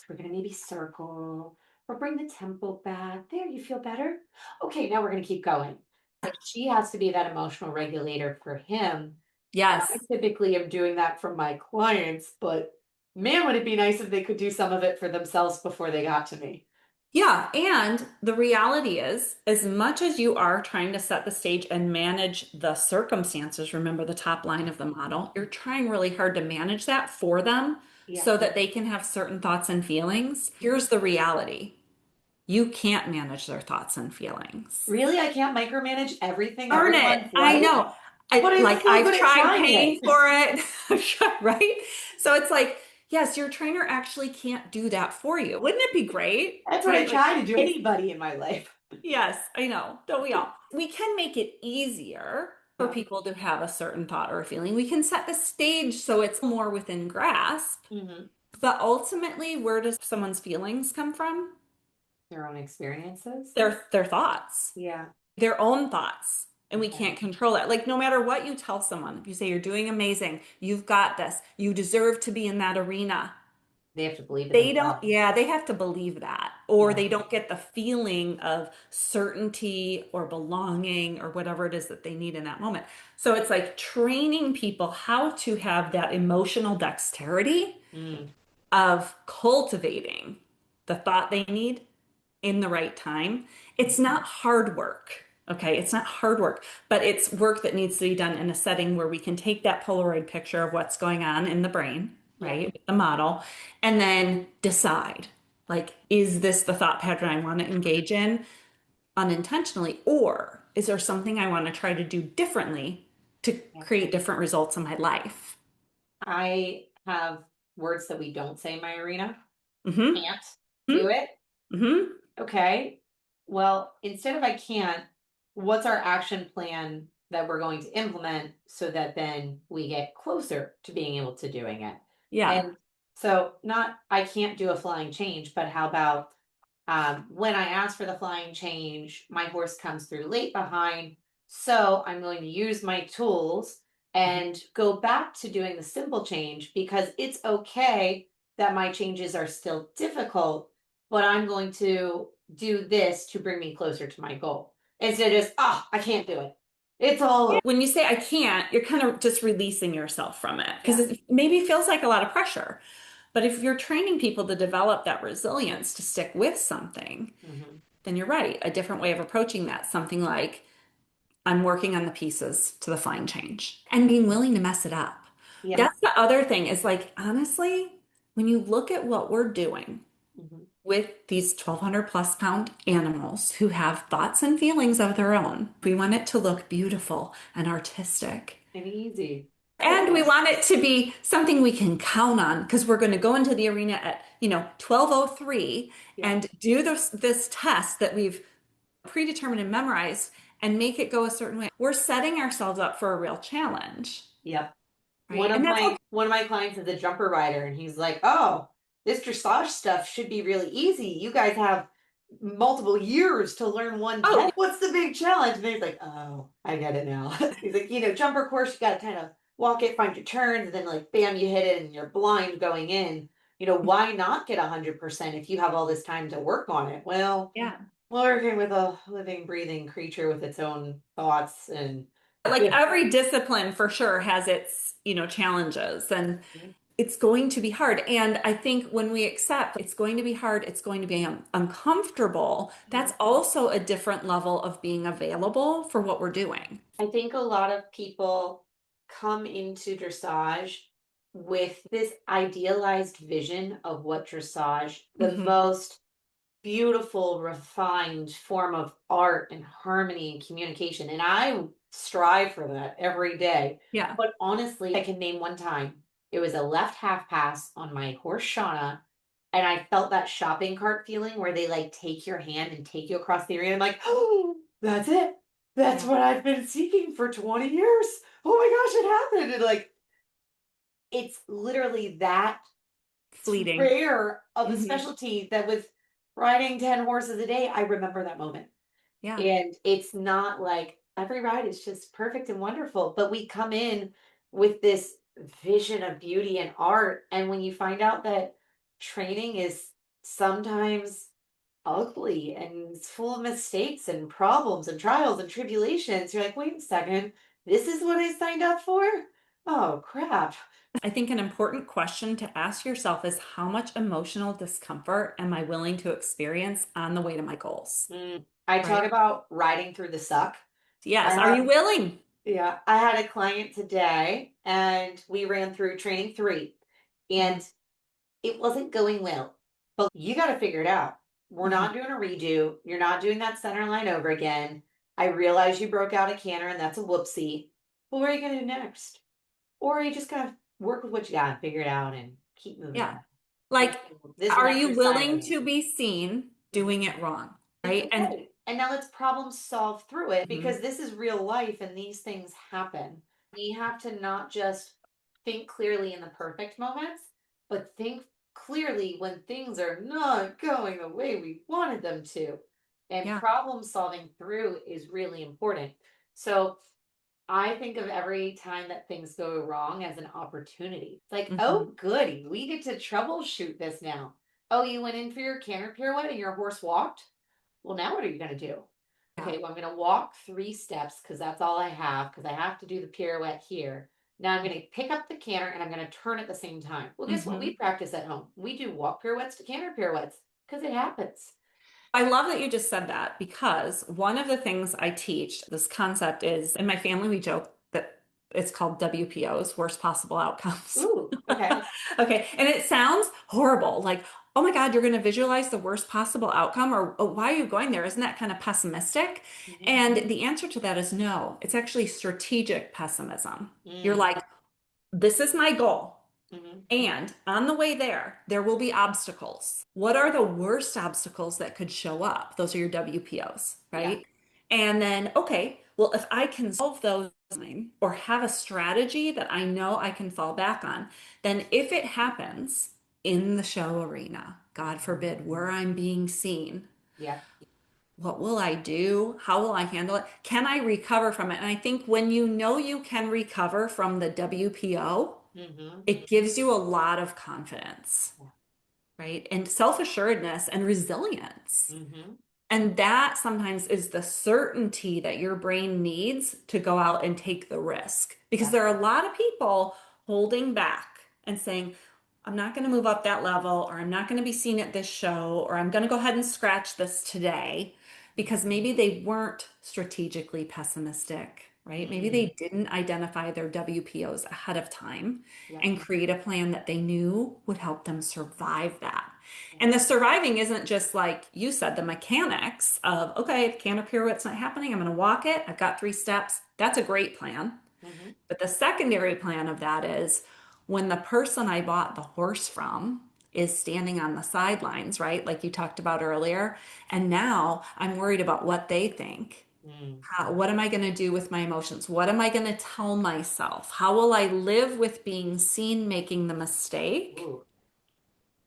Speaker 1: We're gonna maybe circle or bring the tempo back. There, you feel better? Okay, now we're gonna keep going." Like she has to be that emotional regulator for him. I
Speaker 2: Yes.
Speaker 1: typically am doing that for my clients, but man, would it be nice if they could do some of it for themselves before they got to me.
Speaker 2: Yeah, and the reality is, as much as you are trying to set the stage and manage the circumstances, remember the top line of the model, you're trying really hard to manage that for them
Speaker 1: Yeah.
Speaker 2: so that they can have certain thoughts and feelings. Here's the reality. You can't manage their thoughts and feelings.
Speaker 1: Really? I can't micromanage everything,
Speaker 2: Darn it.
Speaker 1: everyone's
Speaker 2: I
Speaker 1: life?
Speaker 2: know.
Speaker 1: But I'm
Speaker 2: Like
Speaker 1: so
Speaker 2: I've
Speaker 1: good at
Speaker 2: tried
Speaker 1: trying
Speaker 2: paying
Speaker 1: it.
Speaker 2: for it, right? So it's like, yes, your trainer actually can't do that for you. Wouldn't it be great?
Speaker 1: That's what I
Speaker 2: Right? Like,
Speaker 1: try to do anybody in my life.
Speaker 2: yes, I know. Don't we all? We can make it easier for
Speaker 1: Yeah.
Speaker 2: people to have a certain thought or a feeling. We can set the stage so it's more within grasp.
Speaker 1: Mhm.
Speaker 2: But ultimately, where does someone's feelings come from?
Speaker 1: Their own experiences.
Speaker 2: Their thoughts,
Speaker 1: Yeah.
Speaker 2: their own thoughts. And we
Speaker 1: Okay.
Speaker 2: can't control that. Like, no matter what you tell someone, if you say you're doing amazing, you've got this, you deserve to be in that arena,
Speaker 1: They have to believe it
Speaker 2: They don't,
Speaker 1: themselves.
Speaker 2: yeah, they have to believe that, or
Speaker 1: Yeah.
Speaker 2: they don't get the feeling of certainty or belonging or whatever it is that they need in that moment. So it's like training people how to have that emotional dexterity
Speaker 1: Mm,
Speaker 2: of cultivating the thought they need in the right time. It's not hard work. Okay, it's not hard work, but it's work that needs to be done in a setting where we can take that Polaroid picture of what's going on in the brain,
Speaker 1: yeah.
Speaker 2: right, the model, and then decide, like, is this the thought pattern I want to engage in unintentionally, or is there something I want to try to do differently to
Speaker 1: Yeah.
Speaker 2: create different results in my life?
Speaker 1: I have words that we don't say in my arena.
Speaker 2: Mm-hmm.
Speaker 1: Can't do it.
Speaker 2: Mm-hmm.
Speaker 1: Okay. Well, instead of I can't, what's our action plan that we're going to implement so that then we get closer to being able to doing it?
Speaker 2: Yeah.
Speaker 1: And so, not I can't do a flying change, but how about when I ask for the flying change, my horse comes through late behind. So I'm going to use my tools and go back to doing the simple change because it's okay that my changes are still difficult, but I'm going to do this to bring me closer to my goal instead of just, I can't do it. It's all,
Speaker 2: When you say I can't, you're kind of just releasing yourself from it because
Speaker 1: yeah.
Speaker 2: it maybe feels like a lot of pressure. But if you're training people to develop that resilience to stick with something,
Speaker 1: Mhm.
Speaker 2: then you're right. A different way of approaching that, something like I'm working on the pieces to the fine change and being willing to mess it up.
Speaker 1: Yeah.
Speaker 2: That's the other thing is like, honestly, when you look at what we're doing
Speaker 1: Mhm.
Speaker 2: with these 1,200 plus pound animals who have thoughts and feelings of their own, we want it to look beautiful and artistic.
Speaker 1: And easy.
Speaker 2: And we want it to be something we can count on because we're going to go into the arena at, 12:03
Speaker 1: Yeah.
Speaker 2: and do this test that we've predetermined and memorized and make it go a certain way. We're setting ourselves up for a real challenge,
Speaker 1: Yep.
Speaker 2: right? And that's okay.
Speaker 1: One of my clients is a jumper rider, and he's like, "Oh, this dressage stuff should be really easy. You guys have multiple years to learn one
Speaker 2: Oh,
Speaker 1: test. What's the big challenge?" And he's like, "Oh, I get it now." He's like, jumper course, you got to kind of walk it, find your turns, and then like, bam, you hit it, and you're blind going in. Why not get 100% if you have all this time to work on it? Well,
Speaker 2: yeah.
Speaker 1: working with a living, breathing creature with its own thoughts and
Speaker 2: Like every discipline for sure has its, challenges and it's going to be hard. And I think when we accept it's going to be hard, it's going to be uncomfortable, that's also a different level of being available for what we're doing.
Speaker 1: I think a lot of people come into dressage with this idealized vision of what dressage, the
Speaker 2: Mhm.
Speaker 1: most beautiful, refined form of art and harmony and communication. And I strive for that every day.
Speaker 2: Yeah.
Speaker 1: But honestly, I can name one time. It was a left half pass on my horse Shauna. And I felt that shopping cart feeling where they like take your hand and take you across the arena. I'm like, oh, that's it. That's
Speaker 2: Yeah.
Speaker 1: what I've been seeking for 20 years. Oh my gosh, it happened. And like, it's literally that
Speaker 2: Fleeting.
Speaker 1: rare of a
Speaker 2: Hmm.
Speaker 1: specialty that with riding 10 horses a day, I remember that moment.
Speaker 2: Yeah.
Speaker 1: And it's not like every ride is just perfect and wonderful, but we come in with this vision of beauty and art. And when you find out that training is sometimes ugly and it's full of mistakes and problems and trials and tribulations, you're like, wait a second, this is what I signed up for? Oh, crap.
Speaker 2: I think an important question to ask yourself is how much emotional discomfort am I willing to experience on the way to my goals?
Speaker 1: I talk
Speaker 2: Right?
Speaker 1: about riding through the suck. I
Speaker 2: Yes. Are
Speaker 1: have,
Speaker 2: you willing?
Speaker 1: yeah, I had a client today and we ran through training three
Speaker 2: Mhm.
Speaker 1: and it wasn't going well, but you got to figure it out. We're
Speaker 2: Mhm.
Speaker 1: not doing a redo. You're not doing that center line over again. I realize you broke out a canter and that's a whoopsie. But what are you going to do next? Or are you just going to work with what you got and figure it out and keep moving
Speaker 2: Yeah.
Speaker 1: on? And
Speaker 2: Like,
Speaker 1: this
Speaker 2: are
Speaker 1: next
Speaker 2: you
Speaker 1: recital
Speaker 2: willing
Speaker 1: is
Speaker 2: to be seen doing it wrong?
Speaker 1: it's
Speaker 2: Right? And
Speaker 1: okay. And now let's problem solve through it
Speaker 2: mhm.
Speaker 1: because this is real life and these things happen. We have to not just think clearly in the perfect moments, but think clearly when things are not going the way we wanted them to. And
Speaker 2: Yeah.
Speaker 1: problem solving through is really important. So I think of every time that things go wrong as an opportunity. It's like,
Speaker 2: Hmm.
Speaker 1: oh, goody, we get to troubleshoot this now. Oh, you went in for your canter pirouette and your horse walked? Well, now what are you going to do?
Speaker 2: Yeah.
Speaker 1: Okay, well, I'm going to walk 3 steps because that's all I have because I have to do the pirouette here. Now I'm going to pick up the canter and I'm going to turn at the same time. Well, guess what? We
Speaker 2: Hmm.
Speaker 1: practice at home. We do walk pirouettes to canter pirouettes because it happens.
Speaker 2: I love that you just said that because one of the things I teach, this concept is in my family, we joke that it's called WPOs, worst possible outcomes.
Speaker 1: Ooh, okay.
Speaker 2: Okay. And it sounds horrible. Like, oh my God, you're going to visualize the worst possible outcome, or oh, why are you going there? Isn't that kind of pessimistic?
Speaker 1: Mm-hmm.
Speaker 2: And the answer to that is no, it's actually strategic pessimism. You're
Speaker 1: Mm,
Speaker 2: like, this is my goal.
Speaker 1: mm-hmm.
Speaker 2: And on the way there, there will be obstacles. What are the worst obstacles that could show up? Those are your WPOs,
Speaker 1: Yeah.
Speaker 2: right? And then, okay, well, if I can solve those or have a strategy that I know I can fall back on, then if it happens in the show arena, God forbid, where I'm being seen,
Speaker 1: Yeah.
Speaker 2: what will I do? How will I handle it? Can I recover from it? And I think when you know you can recover from the WPO,
Speaker 1: Mm-hmm.
Speaker 2: it gives you a lot of confidence,
Speaker 1: Yeah.
Speaker 2: right? And self-assuredness and resilience.
Speaker 1: Mm-hmm.
Speaker 2: And that sometimes is the certainty that your brain needs to go out and take the risk. Because
Speaker 1: Yeah.
Speaker 2: there are a lot of people holding back and saying, I'm not going to move up that level, or I'm not going to be seen at this show, or I'm going to go ahead and scratch this today because maybe they weren't strategically pessimistic, right? Maybe
Speaker 1: Mm-hmm.
Speaker 2: they didn't identify their WPOs ahead of time
Speaker 1: Yeah.
Speaker 2: and create a plan that they knew would help them survive that.
Speaker 1: Yeah.
Speaker 2: And the surviving isn't just like you said, the mechanics of, okay, the canter pirouette's not happening. I'm going to walk it. I've got 3 steps. That's a great plan.
Speaker 1: Mm-hmm.
Speaker 2: But the secondary plan of that is when the person I bought the horse from is standing on the sidelines, right? Like you talked about earlier. And now I'm worried about what they think.
Speaker 1: Mm.
Speaker 2: What am I going to do with my emotions? What am I going to tell myself? How will I live with being seen making the mistake?
Speaker 1: Ooh.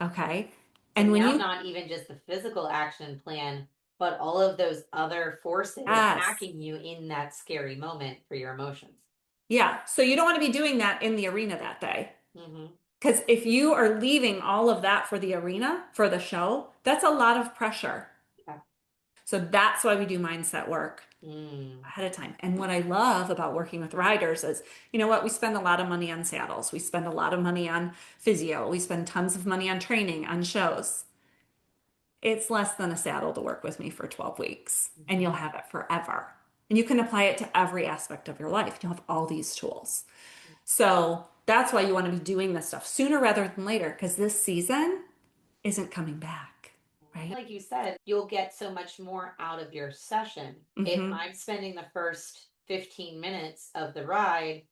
Speaker 2: Okay.
Speaker 1: So
Speaker 2: And when
Speaker 1: now
Speaker 2: you,
Speaker 1: not even just the physical action plan, but all of those other forces
Speaker 2: yes.
Speaker 1: attacking you in that scary moment for your emotions.
Speaker 2: Yeah. So you don't want to be doing that in the arena that day.
Speaker 1: Mm-hmm.
Speaker 2: Because if you are leaving all of that for the arena, for the show, that's a lot of pressure.
Speaker 1: Yeah.
Speaker 2: So that's why we do mindset work
Speaker 1: Mm.
Speaker 2: ahead of time. And what I love about working with riders is, you know what? We spend a lot of money on saddles. We spend a lot of money on physio. We spend tons of money on training, on shows. It's less than a saddle to work with me for 12 weeks, and
Speaker 1: Mm-hmm.
Speaker 2: you'll have it forever. And you can apply it to every aspect of your life. You'll have all these tools. So that's why you want to be doing this stuff sooner rather than later, because this season isn't coming back, right?
Speaker 1: Like you said, you'll get so much more out of your session. If
Speaker 2: Hmm.
Speaker 1: I'm spending the first 15 minutes of the ride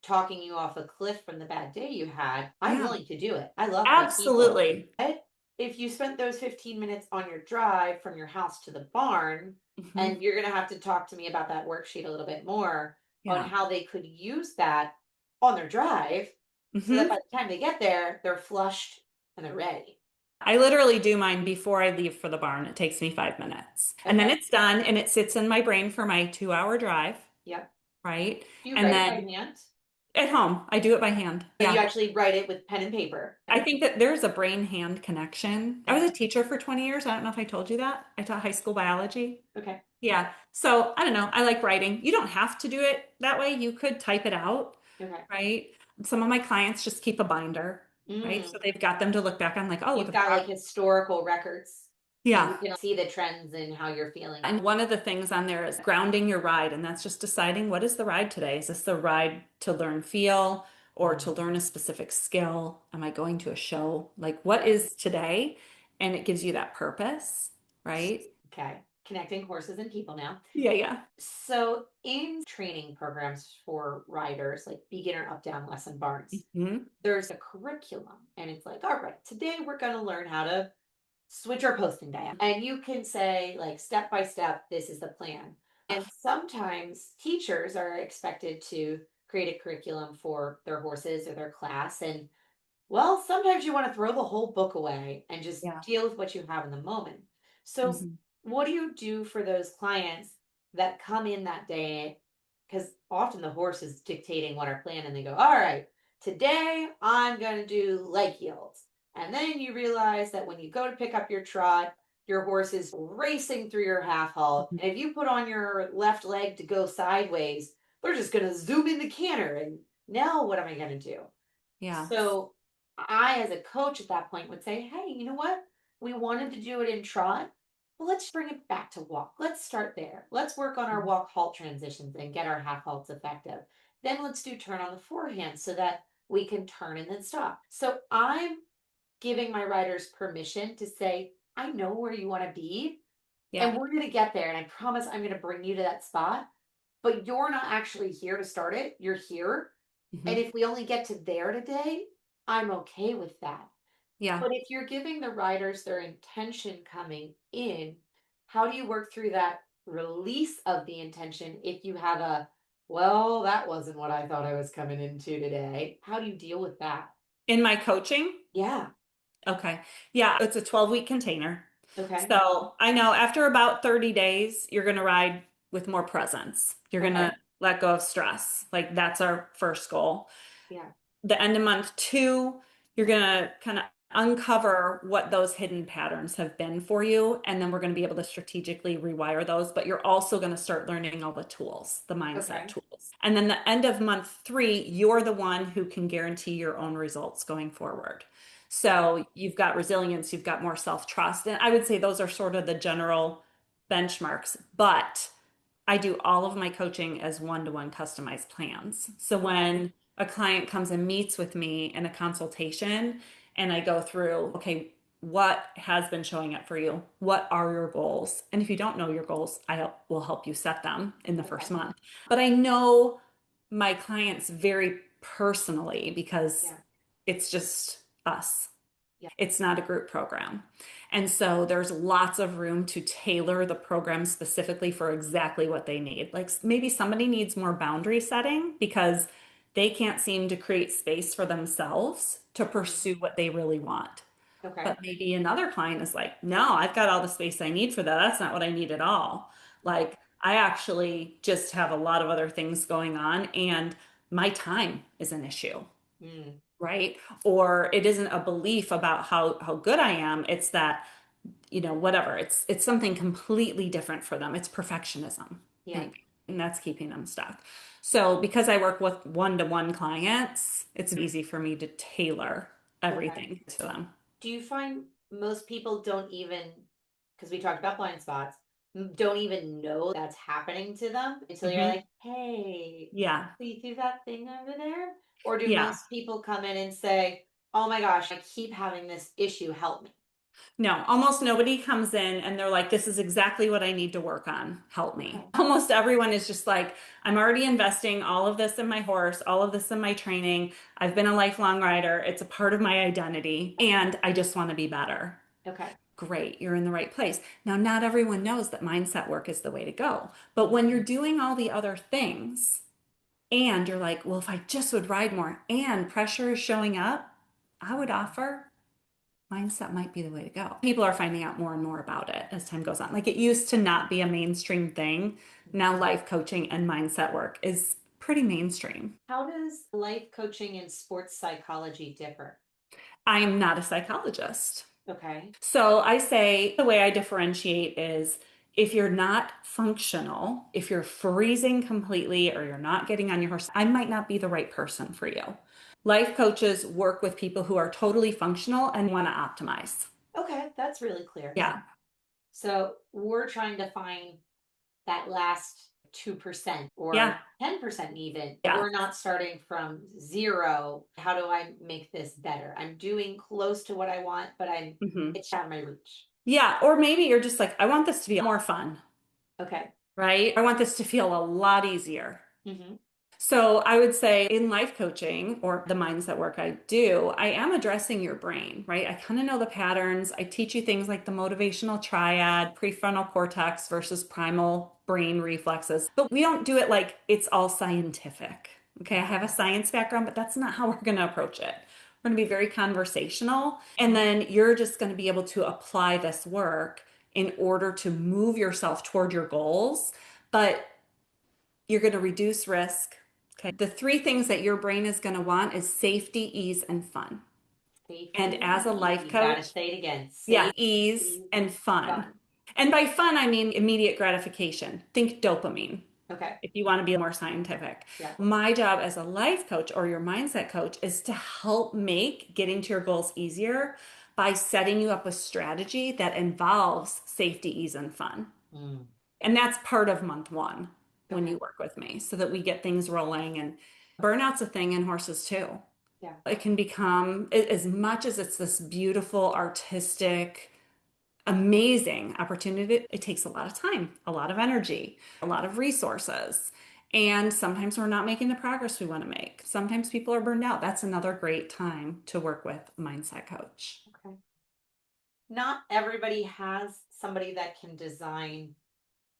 Speaker 1: talking you off a cliff from the bad day you had, I'm
Speaker 2: Yeah,
Speaker 1: willing to do it. I love my people.
Speaker 2: absolutely.
Speaker 1: But if you spent those 15 minutes on your drive from your house to the barn,
Speaker 2: Hmm.
Speaker 1: and you're going to have to talk to me about that worksheet a little bit more on
Speaker 2: Yeah.
Speaker 1: how they could use that on their drive so that
Speaker 2: Hmm.
Speaker 1: by the time they get there, they're flushed and they're ready.
Speaker 2: I literally do mine before I leave for the barn. It takes me 5 minutes. And then
Speaker 1: Okay.
Speaker 2: it's done and it sits in my brain for my 2 hour drive,
Speaker 1: Yep.
Speaker 2: right?
Speaker 1: Do you
Speaker 2: And
Speaker 1: write it by
Speaker 2: then
Speaker 1: hand?
Speaker 2: at home, I do it by hand.
Speaker 1: So you
Speaker 2: Yeah.
Speaker 1: actually write it with pen and paper.
Speaker 2: I think that there's a brain hand connection. I was
Speaker 1: Okay.
Speaker 2: a teacher for 20 years. I don't know if I told you that. I taught high school biology.
Speaker 1: Okay.
Speaker 2: Yeah. So I don't know. I like writing. You don't have to do it that way. You could type it out,
Speaker 1: Okay.
Speaker 2: right? Some of my clients just keep a binder, right?
Speaker 1: Mm.
Speaker 2: So they've got them to look back on, like, oh, look
Speaker 1: You've
Speaker 2: at the
Speaker 1: got like
Speaker 2: progress.
Speaker 1: historical records so
Speaker 2: Yeah.
Speaker 1: you can see the trends and how you're feeling.
Speaker 2: And one of the things on there is grounding your ride. And that's just deciding what is the ride today? Is this the ride to learn feel or to learn a specific skill? Am I going to a show? Like, what is today? And it gives you that purpose, right?
Speaker 1: Okay. Connecting horses and people now.
Speaker 2: Yeah, yeah.
Speaker 1: So in training programs for riders, like beginner up down lesson barns,
Speaker 2: Hmm.
Speaker 1: there's a curriculum and it's like, all right, today we're going to learn how to switch our posting diagram. And you can say, like, step by step, this is the plan. And sometimes teachers are expected to create a curriculum for their horses or their class. And well, sometimes you want to throw the whole book away and just
Speaker 2: Yeah.
Speaker 1: deal with what you have in the moment. So,
Speaker 2: Hmm.
Speaker 1: what do you do for those clients that come in that day because often the horse is dictating what our plan, and they go, all right, today I'm going to do leg yields. And then you realize that when you go to pick up your trot, your horse is racing through your half halt. And if you put on your left leg to go sideways, they're just going to zoom in the canter. And now what am I going to do?
Speaker 2: Yeah.
Speaker 1: So I, as a coach at that point, would say, hey, you know what? We wanted to do it in trot. Well, let's bring it back to walk. Let's start there. Let's work on our walk halt transitions and get our half halts effective. Then let's do turn on the forehand so that we can turn and then stop. So I'm giving my riders permission to say, I know where you want to be,
Speaker 2: Yeah.
Speaker 1: and we're going to get there. And I promise I'm going to bring you to that spot, but you're not actually here to start it. You're here. And
Speaker 2: Hmm.
Speaker 1: if we only get to there today, I'm okay with that.
Speaker 2: Yeah.
Speaker 1: But if you're giving the riders their intention coming in, how do you work through that release of the intention if you have a, well, that wasn't what I thought I was coming into today? How do you deal with that?
Speaker 2: In my coaching,
Speaker 1: Yeah.
Speaker 2: okay. Yeah, it's a 12-week container.
Speaker 1: Okay.
Speaker 2: So I know after about 30 days, you're going to ride with more presence. You're going to
Speaker 1: Okay.
Speaker 2: let go of stress. Like that's our first goal.
Speaker 1: Yeah.
Speaker 2: The end of month two, you're going to kind of uncover what those hidden patterns have been for you. And then we're going to be able to strategically rewire those. But you're also going to start learning all the tools, the mindset
Speaker 1: Okay.
Speaker 2: tools. And then the end of month three, you're the one who can guarantee your own results going forward. So you've got resilience, you've got more self-trust. And I would say those are sort of the general benchmarks. But I do all of my coaching as one-to-one customized plans. So
Speaker 1: Okay.
Speaker 2: when a client comes and meets with me in a consultation and I go through, okay, what has been showing up for you? What are your goals? And if you don't know your goals, will help you set them in the first
Speaker 1: Okay.
Speaker 2: month. But I know my clients very personally because
Speaker 1: Yeah.
Speaker 2: it's just us.
Speaker 1: Yeah.
Speaker 2: It's not a group program. And so there's lots of room to tailor the program specifically for exactly what they need. Like maybe somebody needs more boundary setting because they can't seem to create space for themselves to
Speaker 1: Mhm.
Speaker 2: pursue what they really want.
Speaker 1: Okay.
Speaker 2: But maybe another client is like, no, I've got all the space I need for that. That's not what I need at all.
Speaker 1: Yeah.
Speaker 2: Like, I actually just have a lot of other things going on, and my time is an issue,
Speaker 1: Mm.
Speaker 2: right? Or it isn't a belief about how good I am. It's that, whatever. It's something completely different for them. It's perfectionism,
Speaker 1: Yeah.
Speaker 2: maybe, and that's keeping them stuck. So because I work with one-to-one clients, it's easy for me to tailor
Speaker 1: Okay.
Speaker 2: everything to them.
Speaker 1: Do you find most people don't even, because we talked about blind spots, don't even know that's happening to them until you're
Speaker 2: Hmm.
Speaker 1: like, hey,
Speaker 2: Yeah.
Speaker 1: see through that thing over there? Or do
Speaker 2: Yeah.
Speaker 1: most people come in and say, oh my gosh, I keep having this issue, help me?
Speaker 2: No, almost nobody comes in and they're like, this is exactly what I need to work on. Help me.
Speaker 1: Okay.
Speaker 2: Almost everyone is just like, I'm already investing all of this in my horse, all of this in my training. I've been a lifelong rider. It's a part of my identity, and I just want to be better.
Speaker 1: Okay.
Speaker 2: Great, you're in the right place. Now, not everyone knows that mindset work is the way to go. But when you're
Speaker 1: Mhm.
Speaker 2: doing all the other things and you're like, well, if I just would ride more and pressure is showing up, I would offer mindset might be the way to go. People are finding out more and more about it as time goes on. Like it used to not be a mainstream thing. Now, life coaching and mindset work is pretty mainstream.
Speaker 1: How does life coaching and sports psychology differ?
Speaker 2: I'm not a psychologist.
Speaker 1: Okay.
Speaker 2: So I say the way I differentiate is if you're not functional, if you're freezing completely or you're not getting on your horse, I might not be the right person for you. Life coaches work with people who are totally functional and want to optimize.
Speaker 1: Okay, that's really clear.
Speaker 2: Yeah.
Speaker 1: So we're trying to find that last 2%
Speaker 2: Yeah.
Speaker 1: or 10% even.
Speaker 2: Yeah.
Speaker 1: We're not starting from zero. How do I make this better? I'm doing close to what I want, but
Speaker 2: Hmm.
Speaker 1: it's out of my reach.
Speaker 2: Yeah. Or maybe you're just like, I want this to be more fun,
Speaker 1: Okay.
Speaker 2: right? I want this to feel a lot easier.
Speaker 1: Hmm.
Speaker 2: So I would say in life coaching or the mindset work I do, I am addressing your brain, right? I kind of know the patterns. I teach you things like the motivational triad, prefrontal cortex versus primal brain reflexes. But we don't do it like it's all scientific. Okay, I have a science background, but that's not how we're going to approach it. We're going to be very conversational. And then you're just going to be able to apply this work in order to move yourself toward your goals. But You're going to reduce risk. Okay. The three things that your brain is going to want is safety, ease, and fun. And
Speaker 1: Safety.
Speaker 2: as a life
Speaker 1: You got to
Speaker 2: coach,
Speaker 1: say it again.
Speaker 2: yeah,
Speaker 1: Safety,
Speaker 2: ease
Speaker 1: ease,
Speaker 2: and fun.
Speaker 1: fun.
Speaker 2: And by fun, I mean immediate gratification. Think dopamine
Speaker 1: Okay.
Speaker 2: if you want to be more scientific.
Speaker 1: Yeah.
Speaker 2: My job as a life coach or your mindset coach is to help make getting to your goals easier by setting you up a strategy that involves safety, ease, and fun.
Speaker 1: Mm.
Speaker 2: And that's part of month one when
Speaker 1: Okay.
Speaker 2: you work with me so that we get things rolling. And burnout's a thing in horses too.
Speaker 1: Yeah.
Speaker 2: It can become, as much as it's this beautiful, artistic, amazing opportunity, it takes a lot of time, a lot of energy, a lot of resources. And sometimes we're not making the progress we want to make. Sometimes people are burned out. That's another great time to work with a mindset coach.
Speaker 1: Okay. Not everybody has somebody that can design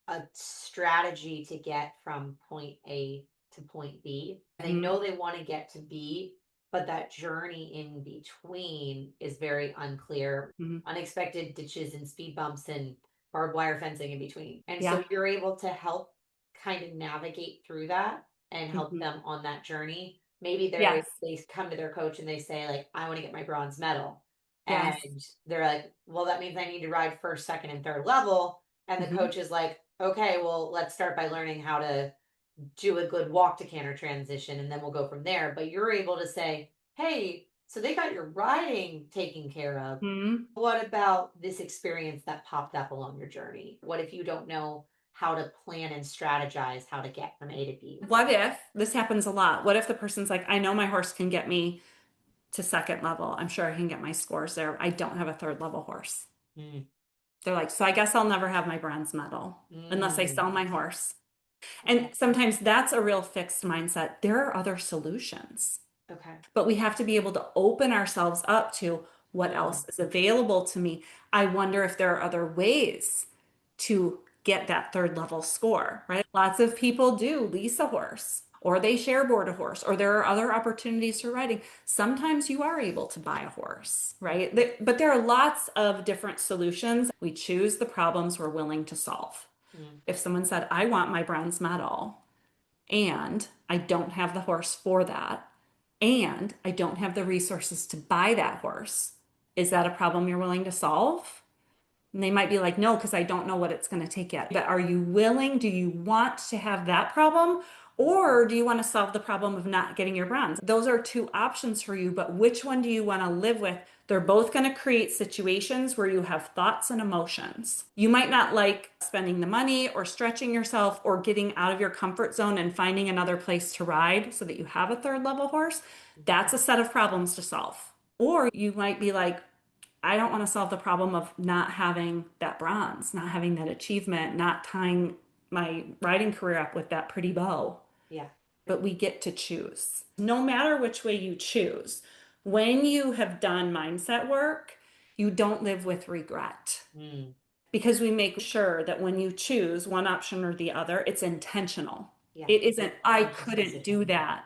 Speaker 1: a strategy to get from point A to point B. They
Speaker 2: Mhm.
Speaker 1: know they want to get to B, but that journey in between is very unclear.
Speaker 2: Mhm.
Speaker 1: Unexpected ditches and speed bumps and barbed wire fencing in between. And so
Speaker 2: Yeah.
Speaker 1: you're able to help kind of navigate through that and help
Speaker 2: Mhm.
Speaker 1: them on that journey. Maybe
Speaker 2: Yes.
Speaker 1: they come to their coach and they say like I want to get my bronze medal.
Speaker 2: Yes.
Speaker 1: And they're like, well, that means I need to ride first, second, and third level. And the
Speaker 2: Mhm.
Speaker 1: coach is like, okay, well, let's start by learning how to do a good walk to canter transition and then we'll go from there. But you're able to say, hey, so they got your riding taken care of.
Speaker 2: Mhm.
Speaker 1: What about this experience that popped up along your journey? What if you don't know how to plan and strategize how to get from A to B?
Speaker 2: What if this happens a lot? What if the person's like, I know my horse can get me to second level. I'm sure I can get my scores there. I don't have a third level horse.
Speaker 1: Mm,
Speaker 2: They're like, so I guess I'll never have my bronze medal unless I
Speaker 1: mm,
Speaker 2: sell my horse. And
Speaker 1: okay.
Speaker 2: sometimes that's a real fixed mindset. There are other solutions,
Speaker 1: Okay.
Speaker 2: but we have to be able to open ourselves up to what
Speaker 1: Mm,
Speaker 2: else is available to me. I wonder if there are other ways to get that third level score, right? Lots of people do lease a horse or they share board a horse or there are other opportunities for riding. Sometimes you are able to buy a horse, right? But there are lots of different solutions. We choose the problems we're willing to solve.
Speaker 1: mm,
Speaker 2: If someone said, I want my bronze medal and I don't have the horse for that, and I don't have the resources to buy that horse, is that a problem you're willing to solve? And they might be like, no, because I don't know what it's going to take yet. But are you willing? Do you want to have that problem? Or do you want to solve the problem of not getting your bronze? Those are two options for you, but which one do you want to live with? They're both going to create situations where you have thoughts and emotions. You might not like spending the money or stretching yourself or getting out of your comfort zone and finding another place to ride so that you have a third level horse. That's a set of problems to solve. Or you might be like, I don't want to solve the problem of not having that bronze, not having that achievement, not tying my riding career up with that pretty bow.
Speaker 1: yeah.
Speaker 2: But we get to choose. No matter which way you choose, when you have done mindset work, you don't live with regret
Speaker 1: Mm,
Speaker 2: because we make sure that when you choose one option or the other, it's intentional.
Speaker 1: yeah.
Speaker 2: It isn't, I
Speaker 1: Conscious
Speaker 2: couldn't
Speaker 1: decision.
Speaker 2: do that.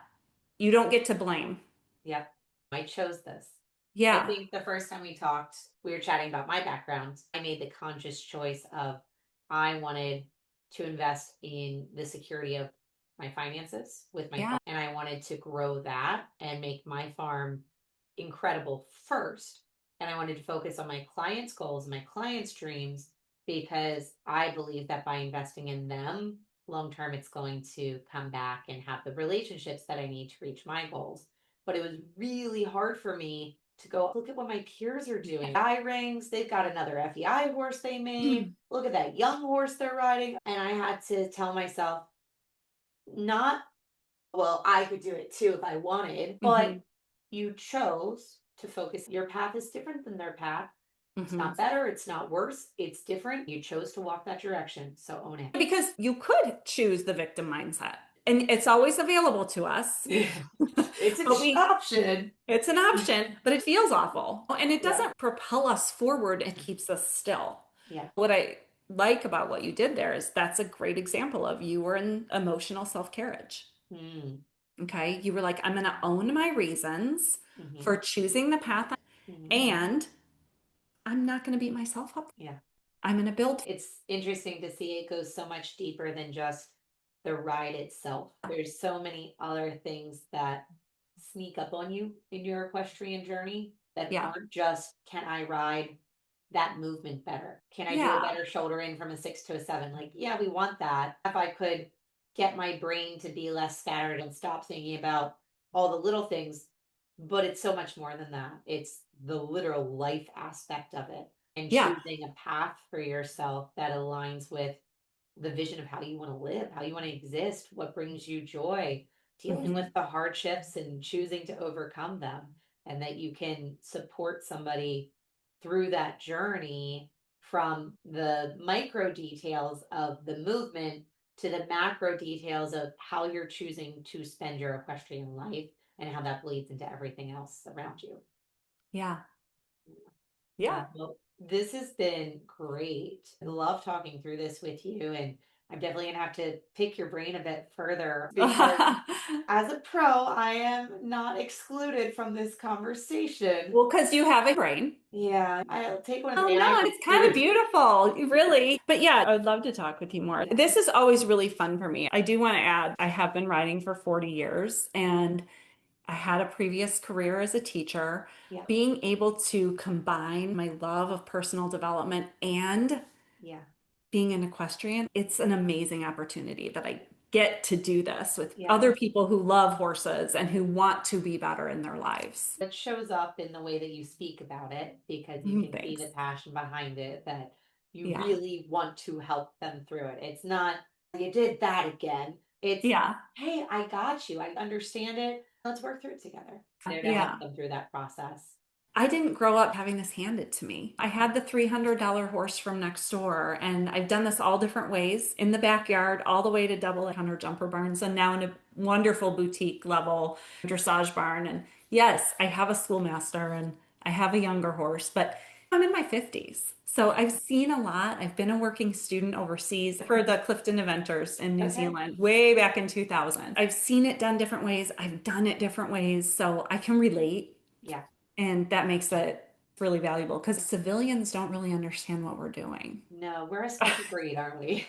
Speaker 2: You don't get to blame.
Speaker 1: Yep. I chose this. I
Speaker 2: Yeah.
Speaker 1: think the first time we talked, we were chatting about my background. I made the conscious choice of I wanted to invest in the security of my finances with my
Speaker 2: Yeah.
Speaker 1: farm, and I wanted to grow that and make my farm incredible first. And I wanted to focus on my clients' goals, my clients' dreams, because I believe that by investing in them long term, it's going to come back and have the relationships that I need to reach my goals. But it was really hard for me to go look at what my peers are doing. I rings, they've got another FEI horse they made. Look at that young horse they're riding. And I had to tell myself, not, well, I could do it too if I wanted, but
Speaker 2: Mhm.
Speaker 1: you chose to focus. Your path is different than their path. It's
Speaker 2: Mhm.
Speaker 1: not better, it's not worse, it's different. You chose to walk that direction. So own it.
Speaker 2: Because you could choose the victim mindset and it's always available to us.
Speaker 1: It's an
Speaker 2: But we
Speaker 1: option.
Speaker 2: it's an option, but it feels awful. And it
Speaker 1: Yeah.
Speaker 2: doesn't propel us forward, it keeps us still.
Speaker 1: Yeah.
Speaker 2: What I like about what you did there is that's a great example of you were in emotional self-carriage.
Speaker 1: Mm,
Speaker 2: Okay? You were like, I'm going to own my reasons
Speaker 1: hmm
Speaker 2: for choosing the path
Speaker 1: hmm
Speaker 2: and I'm not going to beat myself up.
Speaker 1: Yeah.
Speaker 2: I'm going to build.
Speaker 1: It's interesting to see it goes so much deeper than just the ride itself. There's so many other things that sneak up on you in your equestrian journey that
Speaker 2: Yeah.
Speaker 1: aren't just, can I ride that movement better? Can I do a
Speaker 2: Yeah.
Speaker 1: better shoulder in from a 6 to a 7? Like, yeah, we want that. If I could get my brain to be less scattered and stop thinking about all the little things, but it's so much more than that. It's the literal life aspect of it and
Speaker 2: Yeah.
Speaker 1: choosing a path for yourself that aligns with the vision of how you want to live, how you want to exist, what brings you joy, dealing with
Speaker 2: Mhm.
Speaker 1: the hardships and choosing to overcome them, and that you can support somebody through that journey from the micro details of the movement to the macro details of how you're choosing to spend your equestrian life and how that bleeds into everything else around you.
Speaker 2: Yeah. Yeah.
Speaker 1: Well, this has been great. I love talking through this with you, and I'm definitely gonna have to pick your brain a bit further because as a pro, I am not excluded from this conversation.
Speaker 2: Well, because you have a brain.
Speaker 1: Yeah, I'll take one of
Speaker 2: Oh
Speaker 1: the AI
Speaker 2: no, it's kind of
Speaker 1: boosters.
Speaker 2: beautiful, really. But yeah, I would love to talk with you more. This is always really fun for me. I do want to add, I have been writing for 40 years and I had a previous career as a teacher.
Speaker 1: Yeah,
Speaker 2: Being able to combine my love of personal development and
Speaker 1: yeah,
Speaker 2: being an equestrian, it's an amazing opportunity that I get to do this with
Speaker 1: yeah.
Speaker 2: other people who love horses and who want to be better in their lives.
Speaker 1: It shows up in the way that you speak about it because you
Speaker 2: Mm,
Speaker 1: can see the
Speaker 2: thanks.
Speaker 1: passion behind it, that you
Speaker 2: Yeah.
Speaker 1: really want to help them through it. It's not, you did that again. It's,
Speaker 2: Yeah.
Speaker 1: hey, I got you. I understand it. Let's work through it together. There to help
Speaker 2: Yeah.
Speaker 1: them through that process.
Speaker 2: I didn't grow up having this handed to me. I had the $300 horse from next door, and I've done this all different ways in the backyard, all the way to double 100 jumper barns, and now in a wonderful boutique level dressage barn. And yes, I have a schoolmaster and I have a younger horse, but I'm in my 50s. So I've seen a lot. I've been a working student overseas for the Clifton Eventers in New
Speaker 1: Okay.
Speaker 2: Zealand way back in 2000. I've seen it done different ways. I've done it different ways. So I can relate.
Speaker 1: Yeah.
Speaker 2: And that makes it really valuable because civilians don't really understand what we're doing.
Speaker 1: No, we're a special breed, aren't we?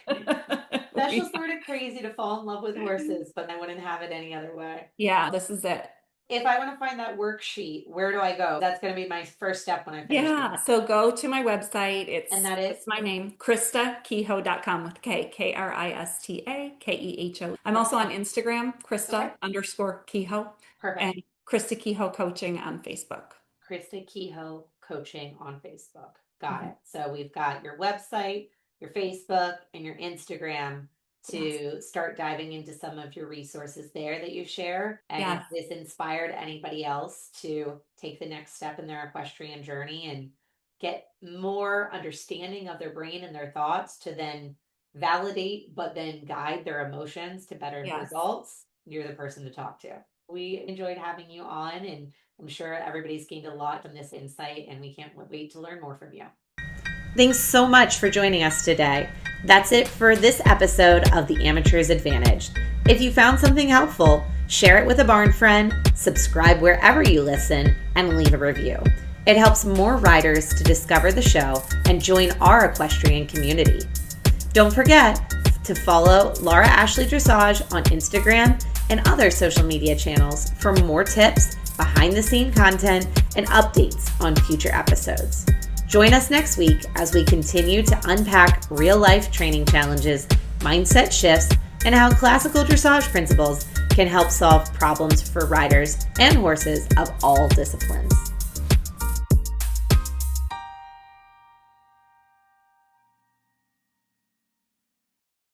Speaker 1: Special
Speaker 2: We-
Speaker 1: sort of crazy to fall in love with horses, but I wouldn't have it any other way.
Speaker 2: yeah, this is it.
Speaker 1: If I want to find that worksheet, where do I go? That's going to be my first step when I finish
Speaker 2: Yeah.
Speaker 1: this.
Speaker 2: So go to my website.
Speaker 1: And
Speaker 2: It's
Speaker 1: that is
Speaker 2: it's my name, KristaKehoe.com with Krista, Kehoe. I'm also on Instagram,
Speaker 1: okay.
Speaker 2: Krista_Kehoe,
Speaker 1: Perfect.
Speaker 2: and Krista Kehoe Coaching on Facebook.
Speaker 1: Krista Kehoe Coaching on Facebook. Got
Speaker 2: Mhm.
Speaker 1: it. So we've got your website, your Facebook, and your Instagram
Speaker 2: Yes.
Speaker 1: to start diving into some of your resources there that you share. And if
Speaker 2: Yes.
Speaker 1: this inspired anybody else to take the next step in their equestrian journey and get more understanding of their brain and their thoughts to then validate, but then guide their emotions to better
Speaker 2: Yes.
Speaker 1: results, you're the person to talk to. We enjoyed having you on, and I'm sure everybody's gained a lot from this insight, and we can't wait to learn more from you. Thanks so much for joining us today. That's it for this episode of The Amateur's Advantage. If you found something helpful, share it with a barn friend, subscribe wherever you listen, and leave a review. It helps more riders to discover the show and join our equestrian community. Don't forget to follow Laura Ashley Dressage on Instagram and other social media channels for more tips, behind the scene content, and updates on future episodes. Join us next week as we continue to unpack real life training challenges, mindset shifts, and how classical dressage principles can help solve problems for riders and horses of all disciplines.